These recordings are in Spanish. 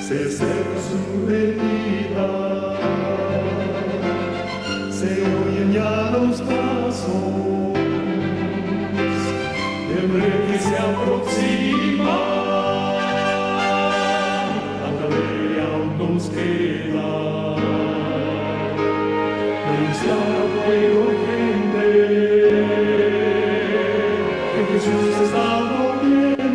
se acerca su venida, se oyen ya los pasos del rey que se aproxima. Tanta ley aún nos queda, denunciar a pueblo y gente que Jesús está volviendo.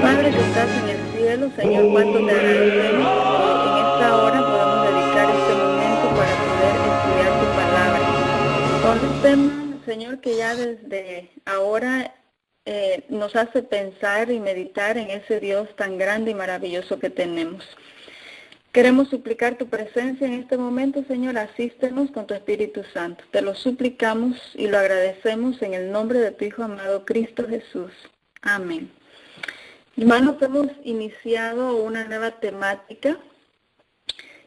Padre que estás en el cielo, Señor, cuánto te agradecemos que en esta hora podamos dedicar este momento para poder estudiar tu palabra. Con un tema, Señor, que ya desde ahora nos hace pensar y meditar en ese Dios tan grande y maravilloso que tenemos. Queremos suplicar tu presencia en este momento, Señor, asístenos con tu Espíritu Santo. Te lo suplicamos y lo agradecemos en el nombre de tu Hijo amado Cristo Jesús. Amén. Hermanos, hemos iniciado una nueva temática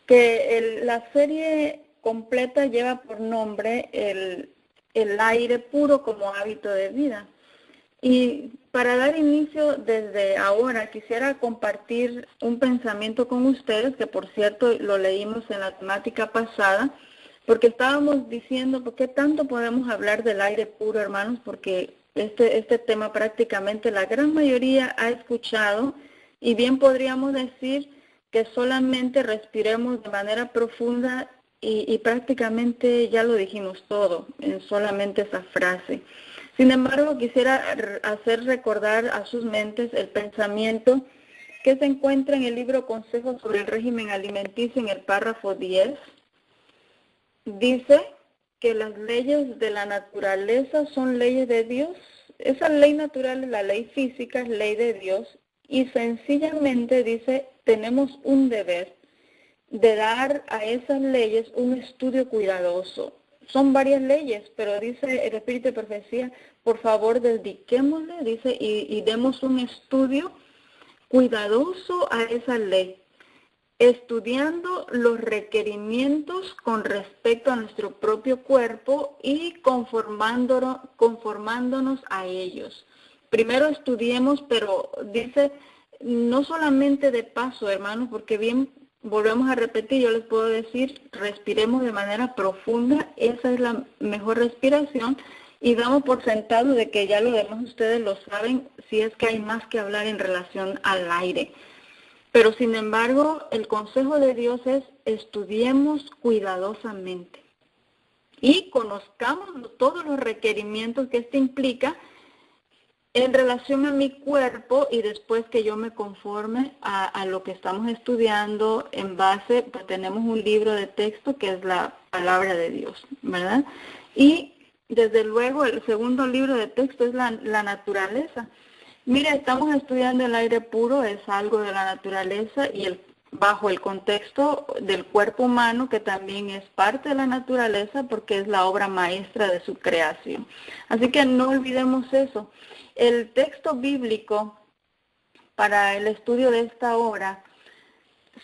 que la serie completa lleva por nombre el aire puro como hábito de vida. Y para dar inicio desde ahora quisiera compartir un pensamiento con ustedes, que por cierto lo leímos en la temática pasada, porque estábamos diciendo, ¿por qué tanto podemos hablar del aire puro, hermanos? Porque este tema prácticamente la gran mayoría ha escuchado, y bien podríamos decir que solamente respiremos de manera profunda y prácticamente ya lo dijimos todo en solamente esa frase. Sin embargo, quisiera hacer recordar a sus mentes el pensamiento que se encuentra en el libro Consejos sobre el régimen alimenticio en el párrafo 10. Dice que las leyes de la naturaleza son leyes de Dios. Esa ley natural es la ley física, es ley de Dios. Y sencillamente dice, tenemos un deber de dar a esas leyes un estudio cuidadoso. Son varias leyes, pero dice el Espíritu de Profecía, por favor dediquémosle, dice, y demos un estudio cuidadoso a esa ley, estudiando los requerimientos con respecto a nuestro propio cuerpo y conformándonos a ellos. Primero estudiemos, pero dice, no solamente de paso, hermanos, porque bien volvemos a repetir, yo les puedo decir, respiremos de manera profunda, esa es la mejor respiración, y damos por sentado de que ya lo demás ustedes lo saben, si es que hay más que hablar en relación al aire. Pero sin embargo, el consejo de Dios es, estudiemos cuidadosamente y conozcamos todos los requerimientos que esto implica en relación a mi cuerpo, y después que yo me conforme a lo que estamos estudiando en base, pues tenemos un libro de texto que es la palabra de Dios, ¿verdad? Y desde luego el segundo libro de texto es la naturaleza. Mire, estamos estudiando el aire puro, es algo de la naturaleza y bajo el contexto del cuerpo humano, que también es parte de la naturaleza porque es la obra maestra de su creación. Así que no olvidemos eso. El texto bíblico para el estudio de esta hora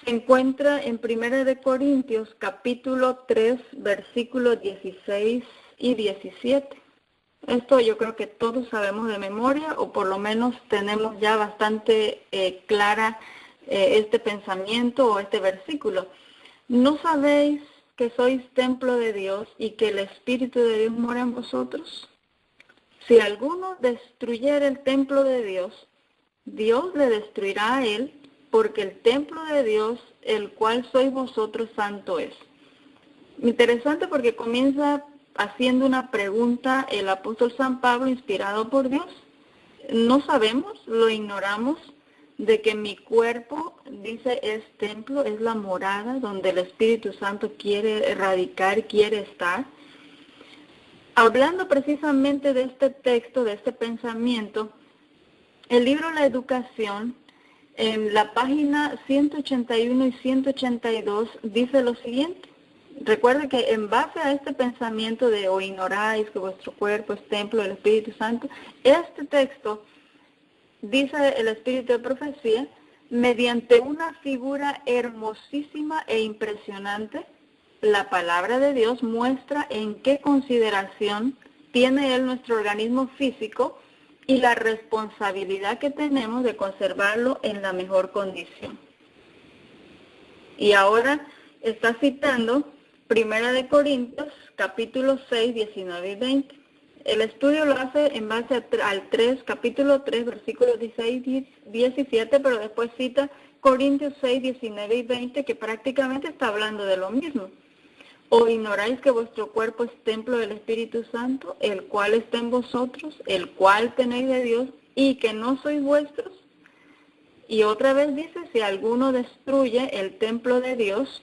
se encuentra en 1 de Corintios, capítulo 3, versículos 16 y 17. Esto yo creo que todos sabemos de memoria, o por lo menos tenemos ya bastante clara este pensamiento o este versículo. ¿No sabéis que sois templo de Dios y que el Espíritu de Dios mora en vosotros? Si alguno destruyera el templo de Dios, Dios le destruirá a él, porque el templo de Dios, el cual sois vosotros, santo es. Interesante porque comienza haciendo una pregunta el apóstol San Pablo, inspirado por Dios. No sabemos, lo ignoramos, de que mi cuerpo, dice, es templo, es la morada donde el Espíritu Santo quiere radicar, quiere estar. Hablando precisamente de este texto, de este pensamiento, el libro La Educación, en la página 181 y 182, dice lo siguiente. Recuerden que en base a este pensamiento de o ignoráis que vuestro cuerpo es templo del Espíritu Santo, este texto, dice el Espíritu de Profecía, mediante una figura hermosísima e impresionante, la palabra de Dios muestra en qué consideración tiene Él nuestro organismo físico y la responsabilidad que tenemos de conservarlo en la mejor condición. Y ahora está citando Primera de Corintios, capítulo 6, 19 y 20. El estudio lo hace en base al capítulo 3, versículos 16 y 17, pero después cita Corintios 6, 19 y 20, que prácticamente está hablando de lo mismo. ¿O ignoráis que vuestro cuerpo es templo del Espíritu Santo, el cual está en vosotros, el cual tenéis de Dios, y que no sois vuestros? Y otra vez dice, si alguno destruye el templo de Dios,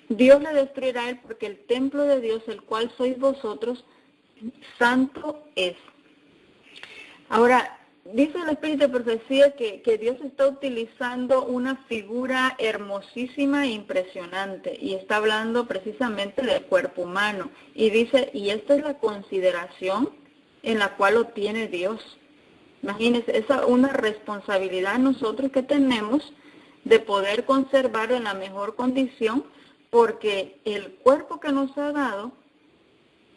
Dios le destruirá a él, porque el templo de Dios, el cual sois vosotros, santo es. Ahora, dice el Espíritu de Profecía que Dios está utilizando una figura hermosísima e impresionante, y está hablando precisamente del cuerpo humano. Y dice, y esta es la consideración en la cual lo tiene Dios. Imagínense, esa es una responsabilidad nosotros que tenemos de poder conservarlo en la mejor condición, porque el cuerpo que nos ha dado,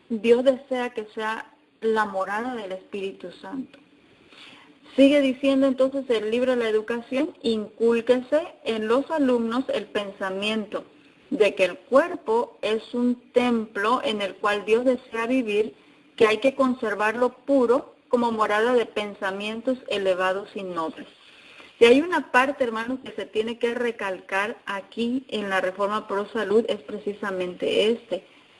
Dios desea que sea la morada del Espíritu Santo. Sigue diciendo entonces el libro de la Educación, incúlquese en los alumnos el pensamiento de que el cuerpo es un templo en el cual Dios desea vivir, que hay que conservarlo puro como morada de pensamientos elevados y nobles. Si hay una parte, hermanos, que se tiene que recalcar aquí en la Reforma Pro Salud, es precisamente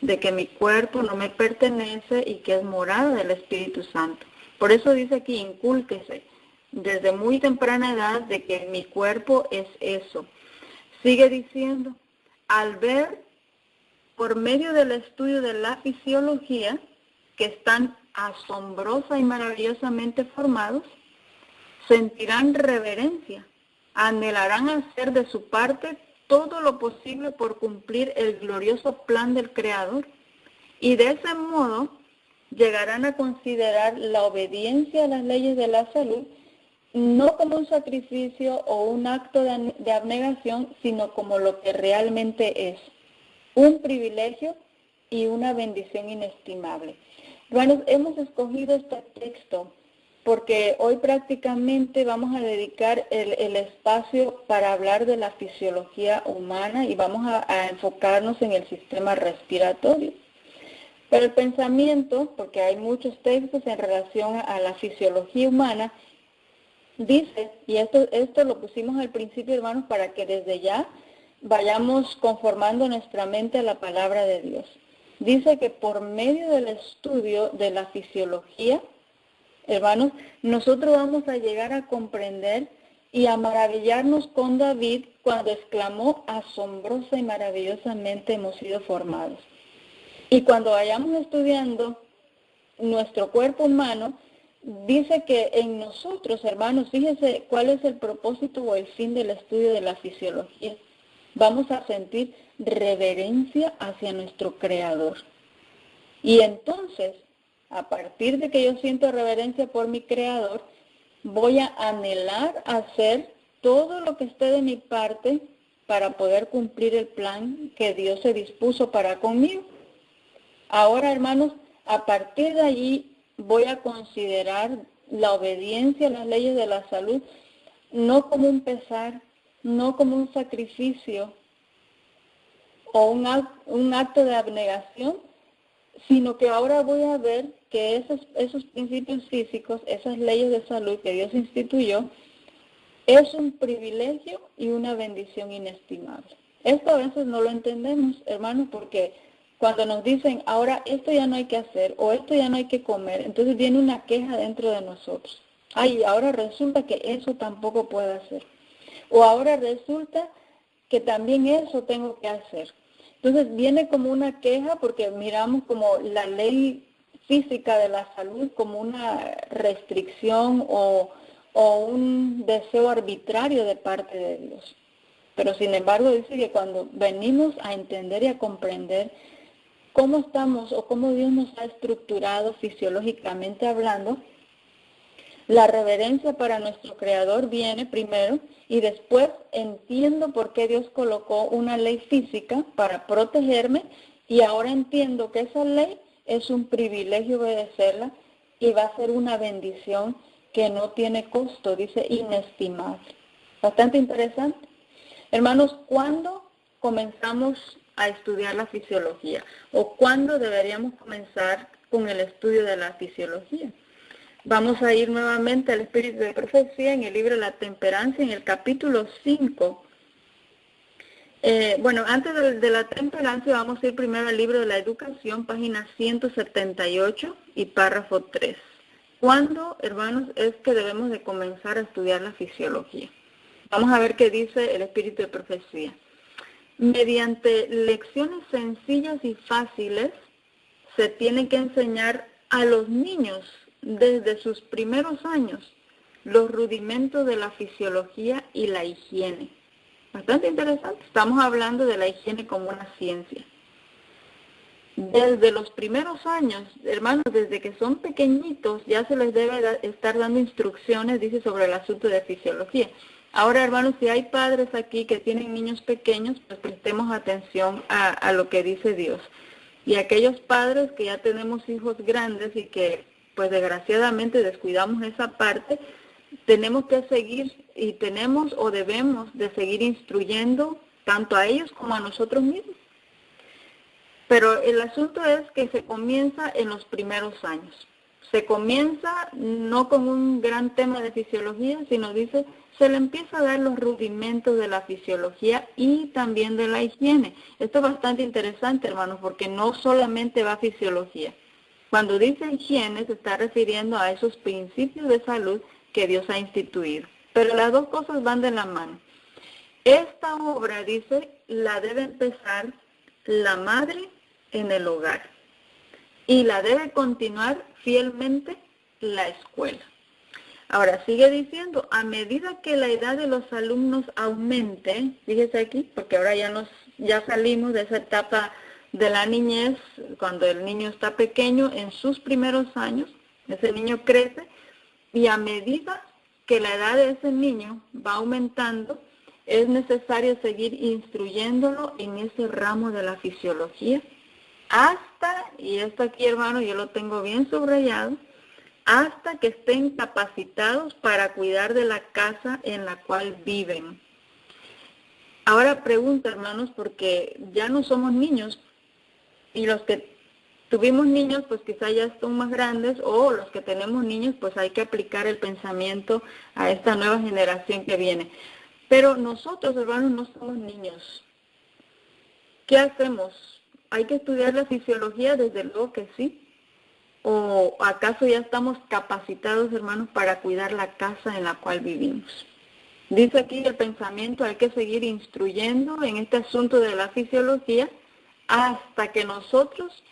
de que mi cuerpo no me pertenece y que es morada del Espíritu Santo. Por eso dice aquí, incúlquese desde muy temprana edad de que mi cuerpo es eso. Sigue diciendo, al ver por medio del estudio de la fisiología, que están asombrosa y maravillosamente formados, sentirán reverencia, anhelarán hacer de su parte todo lo posible por cumplir el glorioso plan del Creador, y de ese modo llegarán a considerar la obediencia a las leyes de la salud no como un sacrificio o un acto de abnegación, sino como lo que realmente es, un privilegio y una bendición inestimable. Hermanos, hemos escogido este texto porque hoy prácticamente vamos a dedicar el espacio para hablar de la fisiología humana y vamos a enfocarnos en el sistema respiratorio. Pero el pensamiento, porque hay muchos textos en relación a la fisiología humana, dice, y esto lo pusimos al principio, hermanos, para que desde ya vayamos conformando nuestra mente a la palabra de Dios. Dice que por medio del estudio de la fisiología, hermanos, nosotros vamos a llegar a comprender y a maravillarnos con David cuando exclamó, asombrosa y maravillosamente hemos sido formados. Y cuando vayamos estudiando nuestro cuerpo humano, dice que en nosotros, hermanos, fíjense cuál es el propósito o el fin del estudio de la fisiología. Vamos a sentir reverencia hacia nuestro Creador. Y entonces, a partir de que yo siento reverencia por mi Creador, voy a anhelar hacer todo lo que esté de mi parte para poder cumplir el plan que Dios se dispuso para conmigo. Ahora, hermanos, a partir de allí voy a considerar la obediencia a las leyes de la salud no como un pesar, no como un sacrificio o un acto de abnegación, sino que ahora voy a ver que esos principios físicos, esas leyes de salud que Dios instituyó, es un privilegio y una bendición inestimable. Esto a veces no lo entendemos, hermanos, porque cuando nos dicen, ahora esto ya no hay que hacer o esto ya no hay que comer, entonces viene una queja dentro de nosotros. Ay, ahora resulta que eso tampoco puedo hacer. O ahora resulta que también eso tengo que hacer. Entonces viene como una queja porque miramos como la ley física de la salud como una restricción o un deseo arbitrario de parte de Dios. Pero sin embargo dice que cuando venimos a entender y a comprender cómo estamos o cómo Dios nos ha estructurado fisiológicamente hablando, la reverencia para nuestro Creador viene primero y después entiendo por qué Dios colocó una ley física para protegerme y ahora entiendo que esa ley es un privilegio obedecerla y va a ser una bendición que no tiene costo, dice inestimable. Bastante interesante. Hermanos, ¿cuándo comenzamos a estudiar la fisiología? ¿O cuándo deberíamos comenzar con el estudio de la fisiología? Vamos a ir nuevamente al Espíritu de Profecía en el libro de la Temperancia, en el capítulo 5. Antes de la Temperancia vamos a ir primero al libro de la Educación, página 178 y párrafo 3. ¿Cuándo, hermanos, es que debemos de comenzar a estudiar la fisiología? Vamos a ver qué dice el Espíritu de Profecía. Mediante lecciones sencillas y fáciles se tiene que enseñar a los niños desde sus primeros años los rudimentos de la fisiología y la higiene. Bastante interesante. Estamos hablando de la higiene como una ciencia. Desde los primeros años, hermanos, desde que son pequeñitos, ya se les debe estar dando instrucciones, dice, sobre el asunto de fisiología. Ahora, hermanos, si hay padres aquí que tienen niños pequeños, pues prestemos atención a lo que dice Dios. Y aquellos padres que ya tenemos hijos grandes y que, pues desgraciadamente descuidamos esa parte, tenemos que seguir y tenemos o debemos de seguir instruyendo tanto a ellos como a nosotros mismos. Pero el asunto es que se comienza en los primeros años. Se comienza no con un gran tema de fisiología, sino dice, se le empieza a dar los rudimentos de la fisiología y también de la higiene. Esto es bastante interesante, hermanos, porque no solamente va a fisiología. Cuando dice higiene, se está refiriendo a esos principios de salud que Dios ha instituido. Pero las dos cosas van de la mano. Esta obra, dice, la debe empezar la madre en el hogar y la debe continuar fielmente la escuela. Ahora sigue diciendo, a medida que la edad de los alumnos aumente, fíjese aquí, porque ahora ya salimos de esa etapa de la niñez, cuando el niño está pequeño, en sus primeros años, ese niño crece, y a medida que la edad de ese niño va aumentando, es necesario seguir instruyéndolo en ese ramo de la fisiología, hasta, y esto aquí, hermano, yo lo tengo bien subrayado, hasta que estén capacitados para cuidar de la casa en la cual viven. Ahora pregunta, hermanos, porque ya no somos niños, y los que tuvimos niños, pues quizá ya están más grandes, o los que tenemos niños, pues hay que aplicar el pensamiento a esta nueva generación que viene. Pero nosotros, hermanos, no somos niños. ¿Qué hacemos? ¿Hay que estudiar la fisiología? Desde luego que sí. ¿O acaso ya estamos capacitados, hermanos, para cuidar la casa en la cual vivimos? Dice aquí el pensamiento, hay que seguir instruyendo en este asunto de la fisiología hasta que nosotros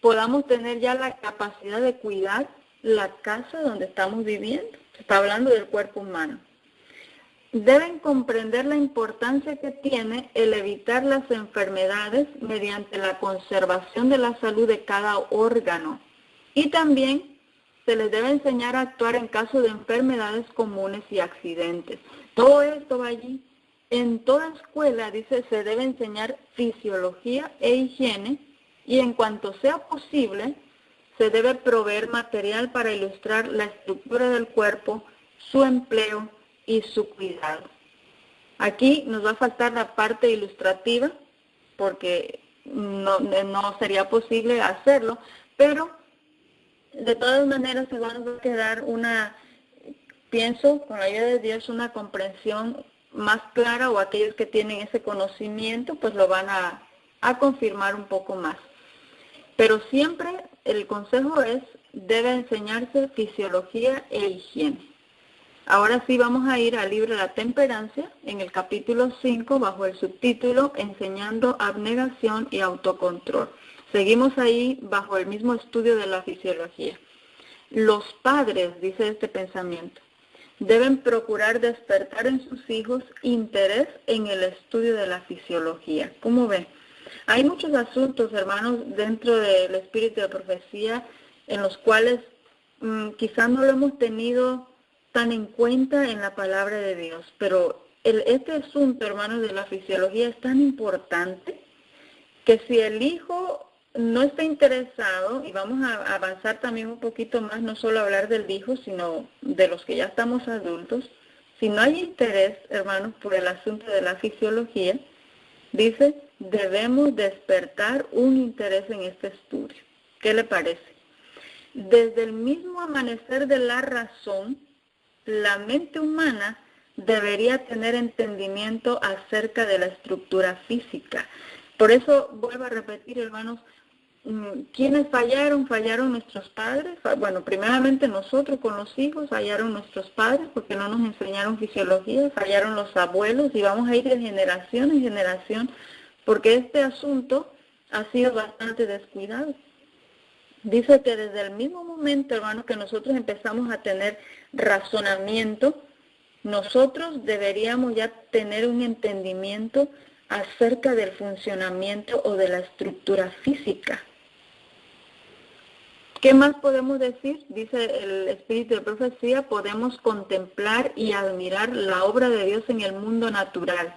podamos tener ya la capacidad de cuidar la casa donde estamos viviendo. Se está hablando del cuerpo humano. Deben comprender la importancia que tiene el evitar las enfermedades mediante la conservación de la salud de cada órgano. Y también se les debe enseñar a actuar en caso de enfermedades comunes y accidentes. Todo esto va allí. En toda escuela, dice, se debe enseñar fisiología e higiene y en cuanto sea posible, se debe proveer material para ilustrar la estructura del cuerpo, su empleo y su cuidado. Aquí nos va a faltar la parte ilustrativa porque no sería posible hacerlo, pero de todas maneras se va a quedar pienso, con la ayuda de Dios, una comprensión más clara, o aquellos que tienen ese conocimiento, pues lo van a confirmar un poco más. Pero siempre el consejo es, debe enseñarse fisiología e higiene. Ahora sí vamos a ir al libro de la Temperancia, en el capítulo 5, bajo el subtítulo Enseñando abnegación y autocontrol. Seguimos ahí bajo el mismo estudio de la fisiología. Los padres, dice este pensamiento, deben procurar despertar en sus hijos interés en el estudio de la fisiología. ¿Cómo ven? Hay muchos asuntos, hermanos, dentro del espíritu de profecía en los cuales quizás no lo hemos tenido tan en cuenta en la palabra de Dios, pero este asunto, hermanos, de la fisiología es tan importante que si el hijo no está interesado, y vamos a avanzar también un poquito más, no solo hablar del hijo, sino de los que ya estamos adultos, si no hay interés, hermanos, por el asunto de la fisiología, dice, debemos despertar un interés en este estudio. ¿Qué le parece? Desde el mismo amanecer de la razón, la mente humana debería tener entendimiento acerca de la estructura física. Por eso, vuelvo a repetir, hermanos, ¿quiénes fallaron? Fallaron nuestros padres. Bueno, primeramente nosotros con los hijos, fallaron nuestros padres porque no nos enseñaron fisiología, fallaron los abuelos y vamos a ir de generación en generación porque este asunto ha sido bastante descuidado. Dice que desde el mismo momento, hermanos, que nosotros empezamos a tener razonamiento, nosotros deberíamos ya tener un entendimiento acerca del funcionamiento o de la estructura física. ¿Qué más podemos decir? Dice el espíritu de profecía, podemos contemplar y admirar la obra de Dios en el mundo natural.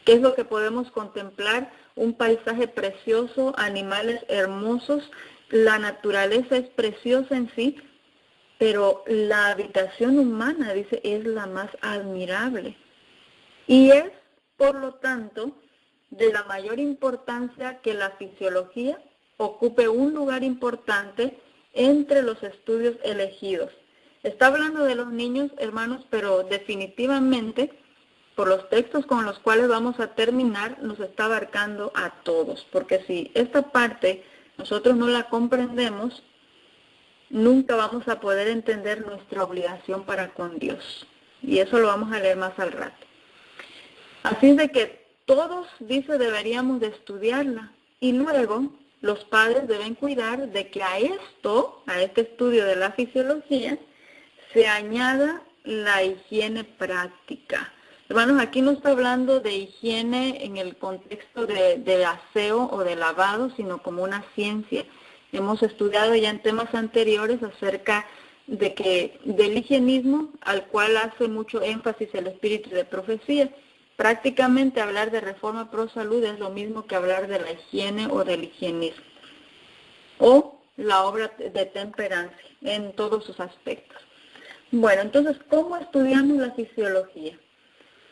¿Qué es lo que podemos contemplar? Un paisaje precioso, animales hermosos, la naturaleza es preciosa en sí, pero la habitación humana, dice, es la más admirable. Y es, por lo tanto, de la mayor importancia que la fisiología ocupe un lugar importante entre los estudios elegidos. Está hablando de los niños, hermanos, pero definitivamente, por los textos con los cuales vamos a terminar, nos está abarcando a todos. Porque si esta parte nosotros no la comprendemos, nunca vamos a poder entender nuestra obligación para con Dios. Y eso lo vamos a leer más al rato. Así es de que todos, dice, deberíamos de estudiarla. Y luego los padres deben cuidar de que a este estudio de la fisiología, se añada la higiene práctica. Hermanos, aquí no está hablando de higiene en el contexto de aseo o de lavado, sino como una ciencia. Hemos estudiado ya en temas anteriores acerca del higienismo, al cual hace mucho énfasis el espíritu de profecía. Prácticamente hablar de reforma pro salud es lo mismo que hablar de la higiene o del higienismo. O la obra de temperancia en todos sus aspectos. Bueno, entonces, ¿cómo estudiamos la fisiología?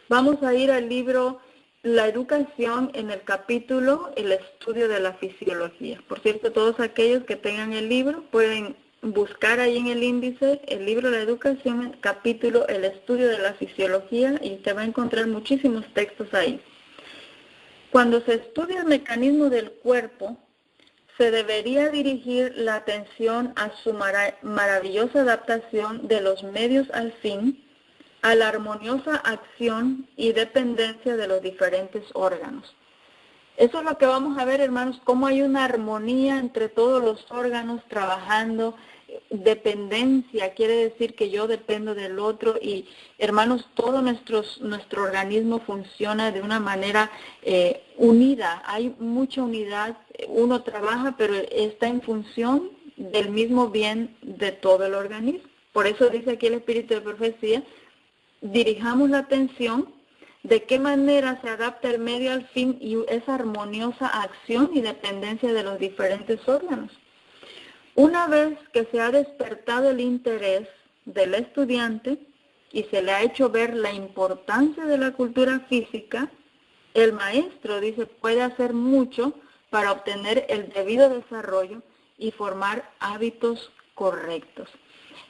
Vamos a ir al libro La Educación en el capítulo El Estudio de la Fisiología. Por cierto, todos aquellos que tengan el libro pueden buscar ahí en el índice el libro La Educación, el capítulo El Estudio de la Fisiología y se va a encontrar muchísimos textos ahí. Cuando se estudia el mecanismo del cuerpo, se debería dirigir la atención a su maravillosa adaptación de los medios al fin, a la armoniosa acción y dependencia de los diferentes órganos. Eso es lo que vamos a ver, hermanos, cómo hay una armonía entre todos los órganos trabajando. Dependencia quiere decir que yo dependo del otro y, hermanos, todo nuestro organismo funciona de una manera unida. Hay mucha unidad, uno trabaja, pero está en función del mismo bien de todo el organismo. Por eso dice aquí el espíritu de profecía, dirijamos la atención de qué manera se adapta el medio al fin y esa armoniosa acción y dependencia de los diferentes órganos. Una vez que se ha despertado el interés del estudiante y se le ha hecho ver la importancia de la cultura física, el maestro, dice, puede hacer mucho para obtener el debido desarrollo y formar hábitos correctos.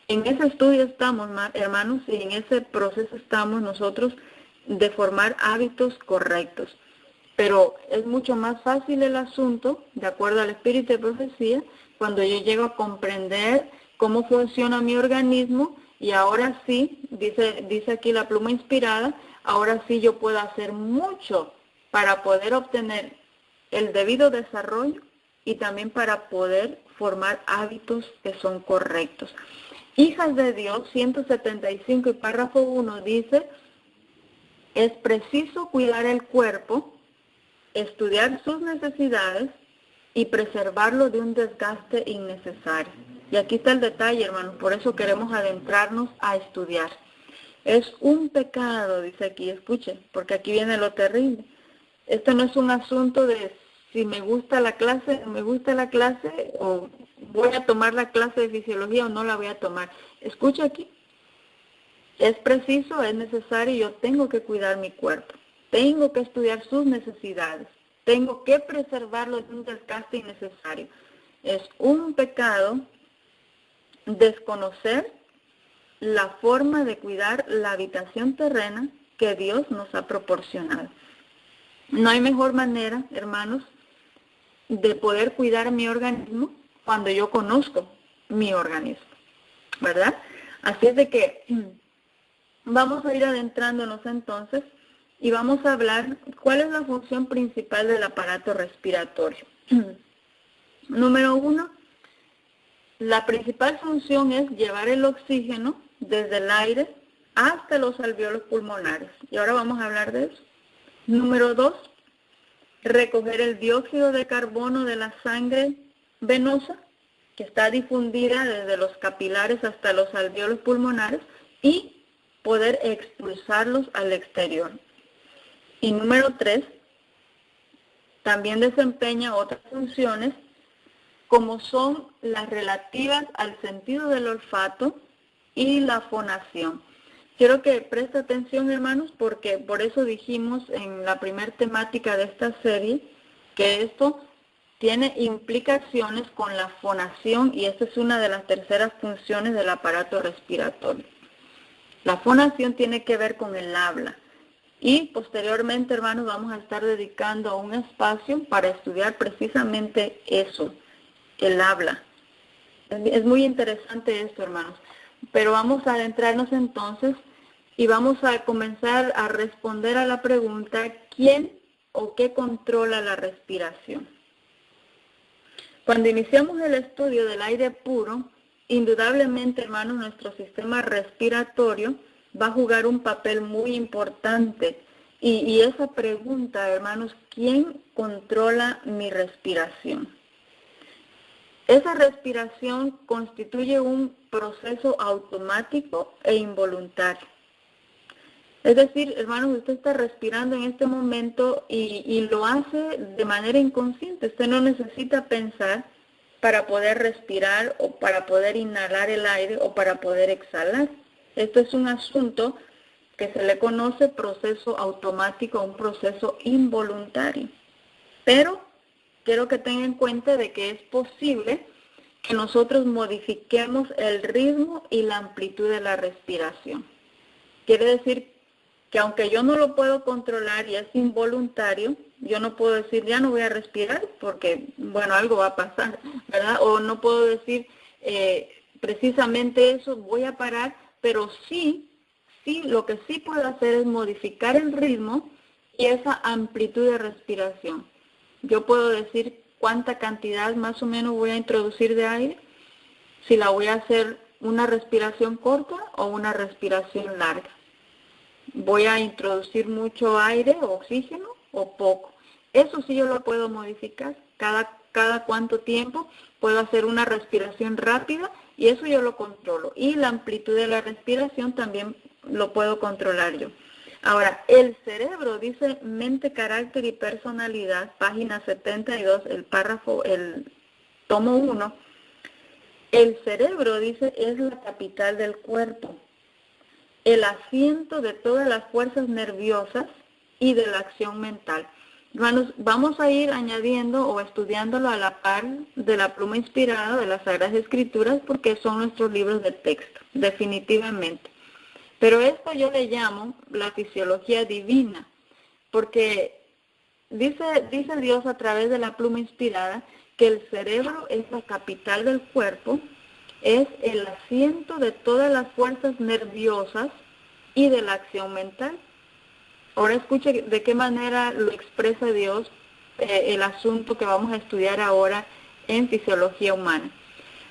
En ese estudio estamos, hermanos, y en ese proceso estamos nosotros de formar hábitos correctos. Pero es mucho más fácil el asunto, de acuerdo al espíritu de profecía, cuando yo llego a comprender cómo funciona mi organismo y ahora sí, dice aquí la pluma inspirada, ahora sí yo puedo hacer mucho para poder obtener el debido desarrollo y también para poder formar hábitos que son correctos. Hijas de Dios, 175 y párrafo 1 dice, es preciso cuidar el cuerpo, estudiar sus necesidades y preservarlo de un desgaste innecesario. Y aquí está el detalle, hermanos, por eso queremos adentrarnos a estudiar. Es un pecado, dice aquí, escuchen, porque aquí viene lo terrible. Esto no es un asunto de si me gusta la clase, no me gusta la clase, o voy a tomar la clase de fisiología o no la voy a tomar. Escucha aquí, es preciso, es necesario, yo tengo que cuidar mi cuerpo, tengo que estudiar sus necesidades, tengo que preservarlo de un desgaste innecesario. Es un pecado desconocer la forma de cuidar la habitación terrena que Dios nos ha proporcionado. No hay mejor manera, hermanos, de poder cuidar mi organismo cuando yo conozco mi organismo, ¿verdad? Así es de que vamos a ir adentrándonos entonces y vamos a hablar cuál es la función principal del aparato respiratorio. Número 1, la principal función es llevar el oxígeno desde el aire hasta los alvéolos pulmonares. Y ahora vamos a hablar de eso. Número 2, recoger el dióxido de carbono de la sangre venosa, que está difundida desde los capilares hasta los alvéolos pulmonares, y poder expulsarlos al exterior. Y número 3, también desempeña otras funciones, como son las relativas al sentido del olfato y la fonación. Quiero que preste atención, hermanos, porque por eso dijimos en la primera temática de esta serie que esto tiene implicaciones con la fonación, y esta es una de las terceras funciones del aparato respiratorio. La fonación tiene que ver con el habla. Y posteriormente, hermanos, vamos a estar dedicando un espacio para estudiar precisamente eso, el habla. Es muy interesante esto, hermanos. Pero vamos a adentrarnos entonces y vamos a comenzar a responder a la pregunta, ¿quién o qué controla la respiración? Cuando iniciamos el estudio del aire puro, indudablemente, hermanos, nuestro sistema respiratorio va a jugar un papel muy importante. Y esa pregunta, hermanos, ¿quién controla mi respiración? Esa respiración constituye un proceso automático e involuntario. Es decir, hermanos, usted está respirando en este momento y lo hace de manera inconsciente. Usted no necesita pensar para poder respirar o para poder inhalar el aire o para poder exhalar. Esto es un asunto que se le conoce proceso automático, un proceso involuntario. Pero quiero que tengan en cuenta de que es posible que nosotros modifiquemos el ritmo y la amplitud de la respiración. Quiere decir que aunque yo no lo puedo controlar y es involuntario, yo no puedo decir, ya no voy a respirar porque, bueno, algo va a pasar, ¿verdad? O no puedo decir precisamente eso, voy a parar, pero sí, lo que sí puedo hacer es modificar el ritmo y esa amplitud de respiración. Yo puedo decir cuánta cantidad más o menos voy a introducir de aire, si la voy a hacer una respiración corta o una respiración larga. Voy a introducir mucho aire o oxígeno o poco. Eso sí yo lo puedo modificar. Cada cuánto tiempo puedo hacer una respiración rápida y eso yo lo controlo. Y la amplitud de la respiración también lo puedo controlar yo. Ahora, el cerebro, dice Mente, Carácter y Personalidad, página 72, el tomo 1. El cerebro, dice, es la capital del cuerpo, el asiento de todas las fuerzas nerviosas y de la acción mental. Hermanos, vamos a ir añadiendo o estudiándolo a la par de la pluma inspirada de las Sagradas Escrituras, porque son nuestros libros de texto, definitivamente. Pero esto yo le llamo la fisiología divina, porque dice Dios a través de la pluma inspirada que el cerebro es la capital del cuerpo, es el asiento de todas las fuerzas nerviosas y de la acción mental. Ahora escuche de qué manera lo expresa Dios el asunto que vamos a estudiar ahora en fisiología humana.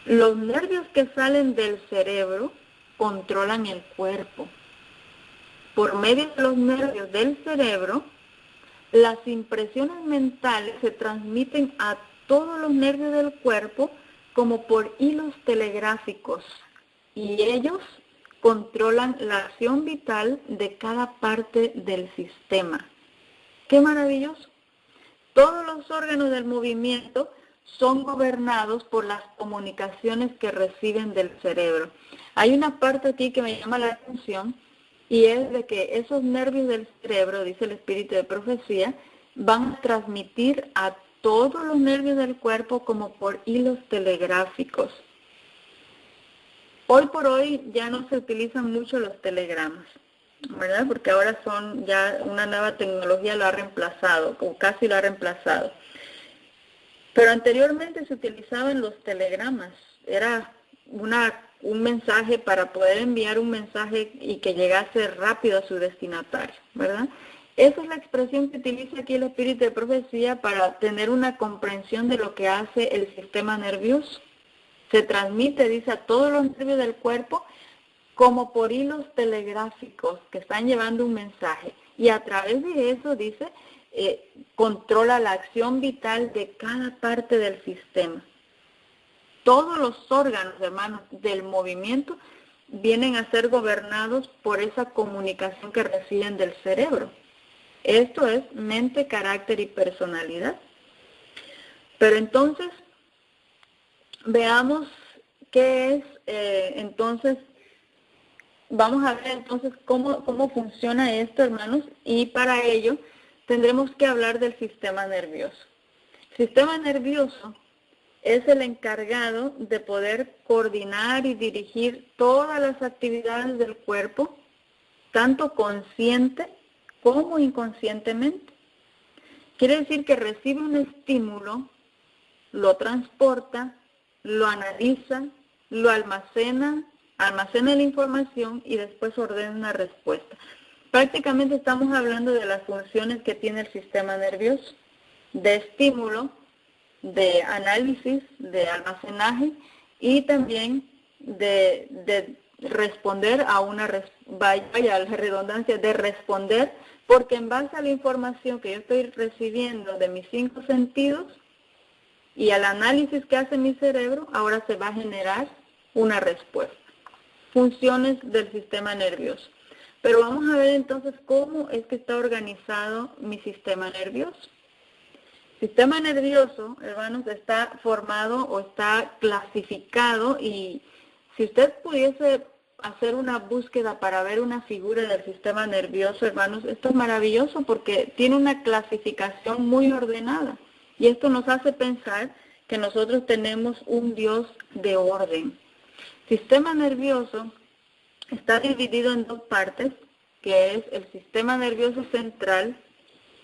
Los nervios que salen del cerebro controlan el cuerpo. Por medio de los nervios del cerebro, las impresiones mentales se transmiten a todos los nervios del cuerpo como por hilos telegráficos y ellos controlan la acción vital de cada parte del sistema. ¡Qué maravilloso! Todos los órganos del movimiento son gobernados por las comunicaciones que reciben del cerebro. Hay una parte aquí que me llama la atención y es de que esos nervios del cerebro, dice el espíritu de profecía, van a transmitir a todos los nervios del cuerpo como por hilos telegráficos. Hoy por hoy ya no se utilizan mucho los telegramas, ¿verdad? Porque ahora son ya una nueva tecnología lo ha reemplazado, o casi lo ha reemplazado. Pero anteriormente se utilizaban los telegramas. Era un mensaje para poder enviar un mensaje y que llegase rápido a su destinatario, ¿verdad? Esa es la expresión que utiliza aquí el espíritu de profecía para tener una comprensión de lo que hace el sistema nervioso. Se transmite, dice, a todos los nervios del cuerpo como por hilos telegráficos que están llevando un mensaje. Y a través de eso, dice, controla la acción vital de cada parte del sistema. Todos los órganos, hermanos, del movimiento vienen a ser gobernados por esa comunicación que reciben del cerebro. Esto es mente, carácter y personalidad. Pero entonces, veamos qué es, entonces, vamos a ver entonces cómo funciona esto, hermanos, y para ello tendremos que hablar del sistema nervioso. El sistema nervioso es el encargado de poder coordinar y dirigir todas las actividades del cuerpo, tanto consciente como inconscientemente. Quiere decir que recibe un estímulo, lo transporta, lo analiza, lo almacena la información y después ordena una respuesta. Prácticamente estamos hablando de las funciones que tiene el sistema nervioso, de estímulo, de análisis, de almacenaje y también de responder a vaya la redundancia, de responder, porque en base a la información que yo estoy recibiendo de mis 5 sentidos y al análisis que hace mi cerebro, ahora se va a generar una respuesta. Funciones del sistema nervioso. Pero vamos a ver entonces cómo es que está organizado mi sistema nervioso. El sistema nervioso, hermanos, está formado o está clasificado y si usted pudiese hacer una búsqueda para ver una figura del sistema nervioso, hermanos, esto es maravilloso porque tiene una clasificación muy ordenada y esto nos hace pensar que nosotros tenemos un Dios de orden. El sistema nervioso está dividido en 2 partes, que es el sistema nervioso central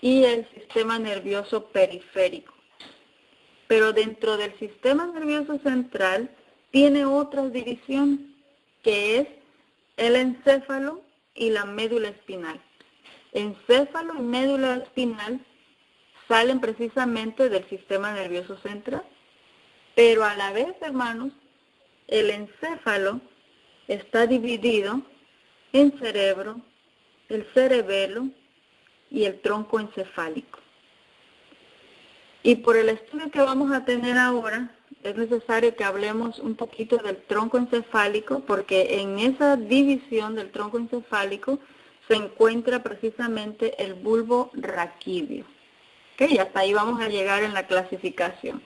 y el sistema nervioso periférico. Pero dentro del sistema nervioso central tiene otra división, que es el encéfalo y la médula espinal. Encéfalo y médula espinal salen precisamente del sistema nervioso central, pero a la vez, hermanos, el encéfalo está dividido en cerebro, el cerebelo y el tronco encefálico. Y por el estudio que vamos a tener ahora, es necesario que hablemos un poquito del tronco encefálico, porque en esa división del tronco encefálico se encuentra precisamente el bulbo raquídeo. ¿Ok? Y hasta ahí vamos a llegar en la clasificación.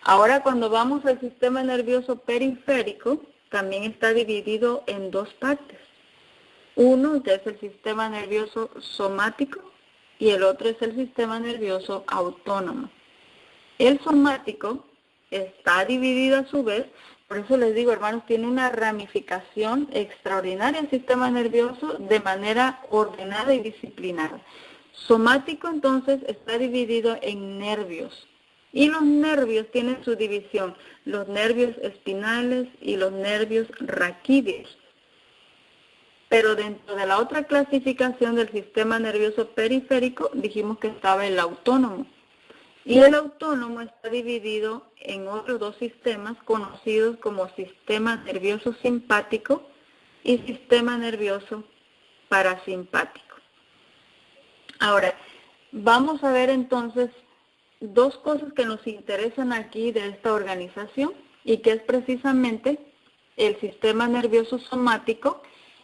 Ahora cuando vamos al sistema nervioso periférico, también está dividido en 2 partes. Uno que es el sistema nervioso somático y el otro es el sistema nervioso autónomo. El somático está dividido a su vez, por eso les digo, hermanos, tiene una ramificación extraordinaria el sistema nervioso de manera ordenada y disciplinada. Somático entonces está dividido en nervios. Y los nervios tienen su división, los nervios espinales y los nervios raquídeos. Pero dentro de la otra clasificación del sistema nervioso periférico, dijimos que estaba el autónomo. Y el autónomo está dividido en otros dos sistemas conocidos como sistema nervioso simpático y sistema nervioso parasimpático. Ahora, vamos a ver entonces dos cosas que nos interesan aquí de esta organización y que es precisamente el sistema nervioso somático,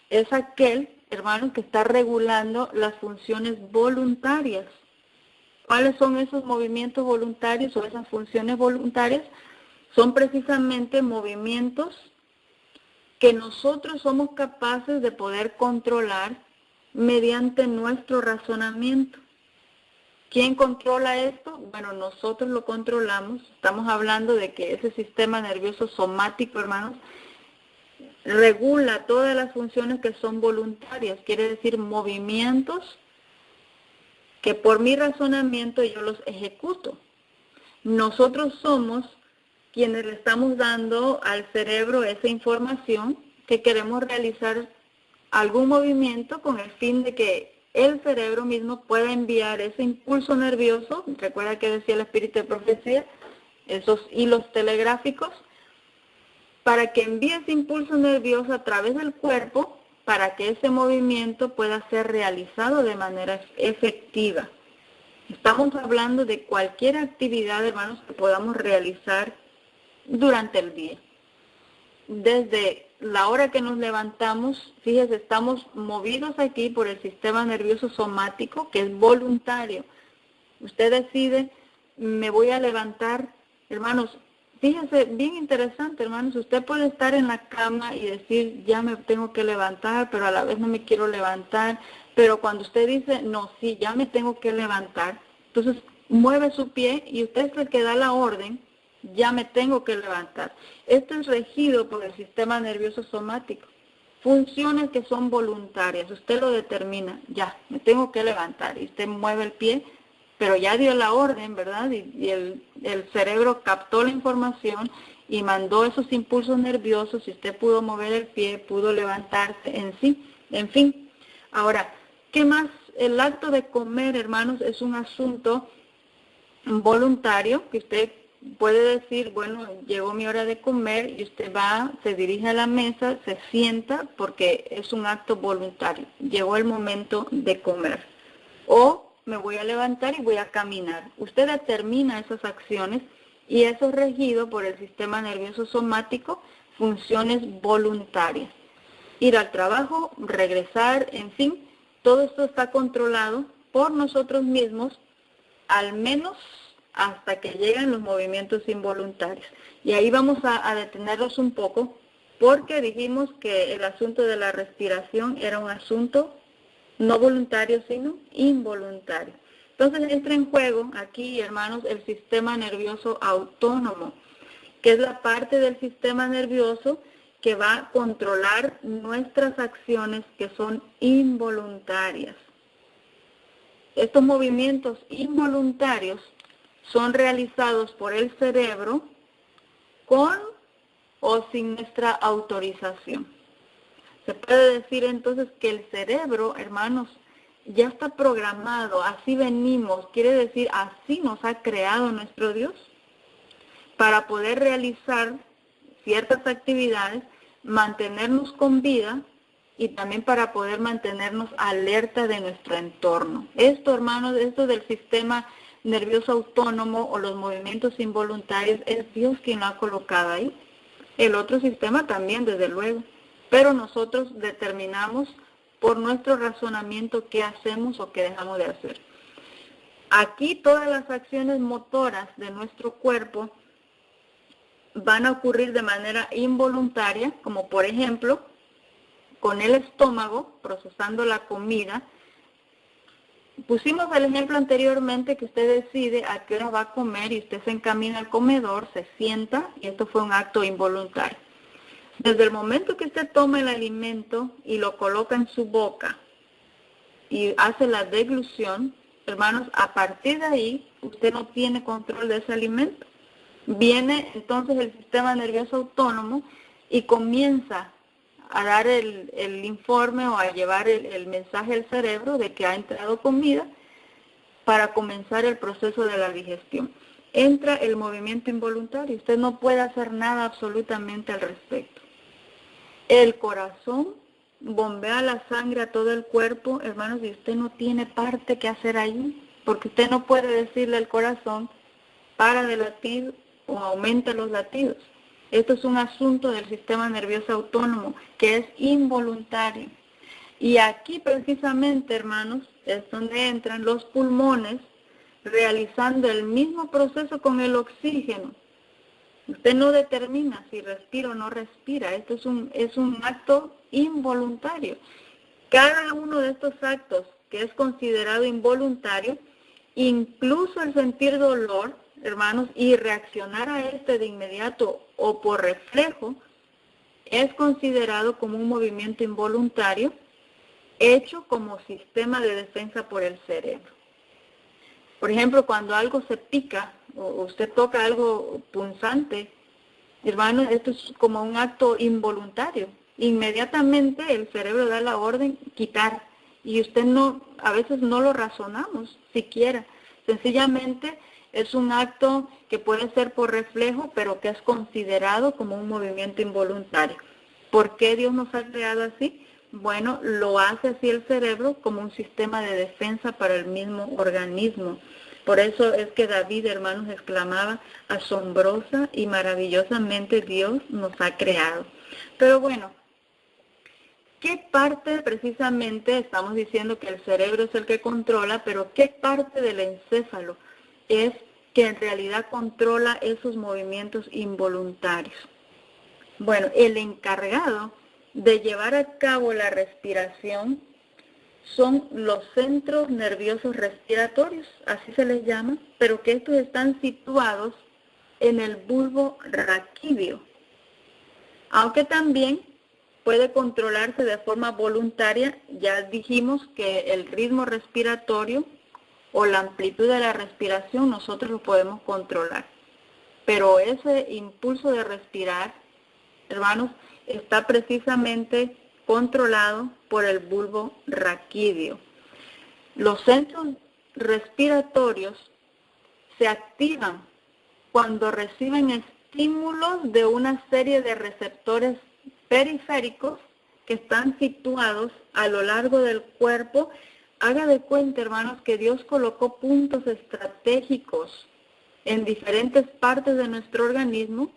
es aquel, hermanos, que está regulando las funciones voluntarias. ¿Cuáles son esos movimientos voluntarios o esas funciones voluntarias? Son precisamente movimientos que nosotros somos capaces de poder controlar mediante nuestro razonamiento. ¿Quién controla esto? Bueno, nosotros lo controlamos. Estamos hablando de que ese sistema nervioso somático, hermanos, regula todas las funciones que son voluntarias, quiere decir movimientos que por mi razonamiento yo los ejecuto. Nosotros somos quienes le estamos dando al cerebro esa información que queremos realizar algún movimiento con el fin de que el cerebro mismo pueda enviar ese impulso nervioso. Recuerda que decía el espíritu de profecía, esos hilos telegráficos, para que envíe ese impulso nervioso a través del cuerpo para que ese movimiento pueda ser realizado de manera efectiva. Estamos hablando de cualquier actividad, hermanos, que podamos realizar durante el día. Desde la hora que nos levantamos, fíjese, estamos movidos aquí por el sistema nervioso somático, que es voluntario. Usted decide, me voy a levantar, hermanos. Fíjense, bien interesante, hermanos, usted puede estar en la cama y decir, ya me tengo que levantar, pero a la vez no me quiero levantar. Pero cuando usted dice, no, sí, ya me tengo que levantar, entonces mueve su pie y usted es el que da la orden, ya me tengo que levantar. Esto es regido por el sistema nervioso somático. Funciones que son voluntarias, usted lo determina, ya, me tengo que levantar, y usted mueve el pie, pero ya dio la orden, ¿verdad? Y el cerebro captó la información y mandó esos impulsos nerviosos, y usted pudo mover el pie, pudo levantarse en fin. Ahora, ¿qué más? El acto de comer, hermanos, es un asunto voluntario que usted puede decir, bueno, llegó mi hora de comer, y usted va, se dirige a la mesa, se sienta, porque es un acto voluntario. Llegó el momento de comer. O me voy a levantar y voy a caminar. Usted determina esas acciones y eso es regido por el sistema nervioso somático, funciones voluntarias. Ir al trabajo, regresar, en fin, todo esto está controlado por nosotros mismos, al menos hasta que llegan los movimientos involuntarios. Y ahí vamos a detenerlos un poco, porque dijimos que el asunto de la respiración era un asunto no voluntario, sino involuntario. Entonces entra en juego aquí, hermanos, el sistema nervioso autónomo, que es la parte del sistema nervioso que va a controlar nuestras acciones que son involuntarias. Estos movimientos involuntarios son realizados por el cerebro con o sin nuestra autorización. Se puede decir entonces que el cerebro, hermanos, ya está programado, así venimos, quiere decir, así nos ha creado nuestro Dios, para poder realizar ciertas actividades, mantenernos con vida y también para poder mantenernos alerta de nuestro entorno. Esto, hermanos, esto del sistema nervioso autónomo o los movimientos involuntarios, es Dios quien lo ha colocado ahí. El otro sistema también, desde luego. Pero nosotros determinamos por nuestro razonamiento qué hacemos o qué dejamos de hacer. Aquí todas las acciones motoras de nuestro cuerpo van a ocurrir de manera involuntaria, como por ejemplo, con el estómago, procesando la comida. Pusimos el ejemplo anteriormente que usted decide a qué hora va a comer y usted se encamina al comedor, se sienta y esto fue un acto involuntario. Desde el momento que usted toma el alimento y lo coloca en su boca y hace la deglución, hermanos, a partir de ahí usted no tiene control de ese alimento. Viene entonces el sistema nervioso autónomo y comienza a dar el informe o a llevar el mensaje al cerebro de que ha entrado comida, para comenzar el proceso de la digestión. Entra el movimiento involuntario. Usted no puede hacer nada absolutamente al respecto. El corazón bombea la sangre a todo el cuerpo, hermanos, y usted no tiene parte que hacer allí, porque usted no puede decirle al corazón, para de latir o aumenta los latidos. Esto es un asunto del sistema nervioso autónomo que es involuntario. Y aquí precisamente, hermanos, es donde entran los pulmones realizando el mismo proceso con el oxígeno. Usted no determina si respira o no respira. Esto es un acto involuntario. Cada uno de estos actos que es considerado involuntario, incluso el sentir dolor, hermanos, y reaccionar a este de inmediato o por reflejo, es considerado como un movimiento involuntario hecho como sistema de defensa por el cerebro. Por ejemplo, cuando algo se pica o usted toca algo punzante, hermanos, esto es como un acto involuntario. Inmediatamente el cerebro da la orden quitar y usted a veces no lo razonamos siquiera. Sencillamente es un acto que puede ser por reflejo, pero que es considerado como un movimiento involuntario. ¿Por qué Dios nos ha creado así? Bueno, lo hace así el cerebro como un sistema de defensa para el mismo organismo. Por eso es que David, hermanos, exclamaba, asombrosa y maravillosamente Dios nos ha creado. Pero bueno, ¿qué parte precisamente, estamos diciendo que el cerebro es el que controla, pero qué parte del encéfalo es que en realidad controla esos movimientos involuntarios? Bueno, el encargado de llevar a cabo la respiración son los centros nerviosos respiratorios, así se les llama, pero que estos están situados en el bulbo raquídeo, aunque también puede controlarse de forma voluntaria. Ya dijimos que el ritmo respiratorio o la amplitud de la respiración nosotros lo podemos controlar, pero ese impulso de respirar, hermanos, está precisamente controlado por el bulbo raquídeo. Los centros respiratorios se activan cuando reciben estímulos de una serie de receptores periféricos que están situados a lo largo del cuerpo. Haga de cuenta, hermanos, que Dios colocó puntos estratégicos en diferentes partes de nuestro organismo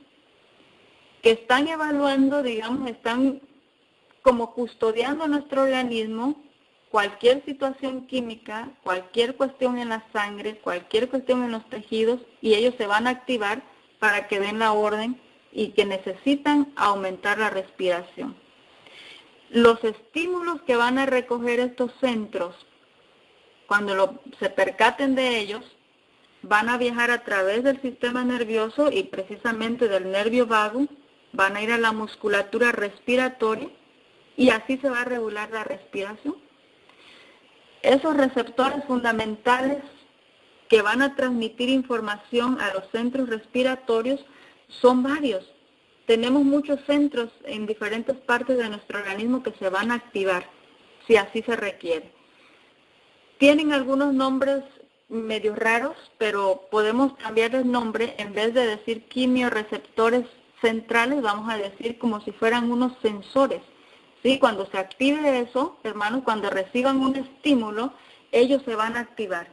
que están evaluando, digamos, están como custodiando nuestro organismo, cualquier situación química, cualquier cuestión en la sangre, cualquier cuestión en los tejidos, y ellos se van a activar para que den la orden y que necesitan aumentar la respiración. Los estímulos que van a recoger estos centros, cuando se percaten de ellos, van a viajar a través del sistema nervioso y precisamente del nervio vago, van a ir a la musculatura respiratoria y así se va a regular la respiración. Esos receptores fundamentales que van a transmitir información a los centros respiratorios son varios. Tenemos muchos centros en diferentes partes de nuestro organismo que se van a activar, si así se requiere. Tienen algunos nombres medio raros, pero podemos cambiar el nombre. En vez de decir quimioreceptores centrales, vamos a decir como si fueran unos sensores. ¿Sí? Cuando se active eso, hermanos, cuando reciban un estímulo, ellos se van a activar.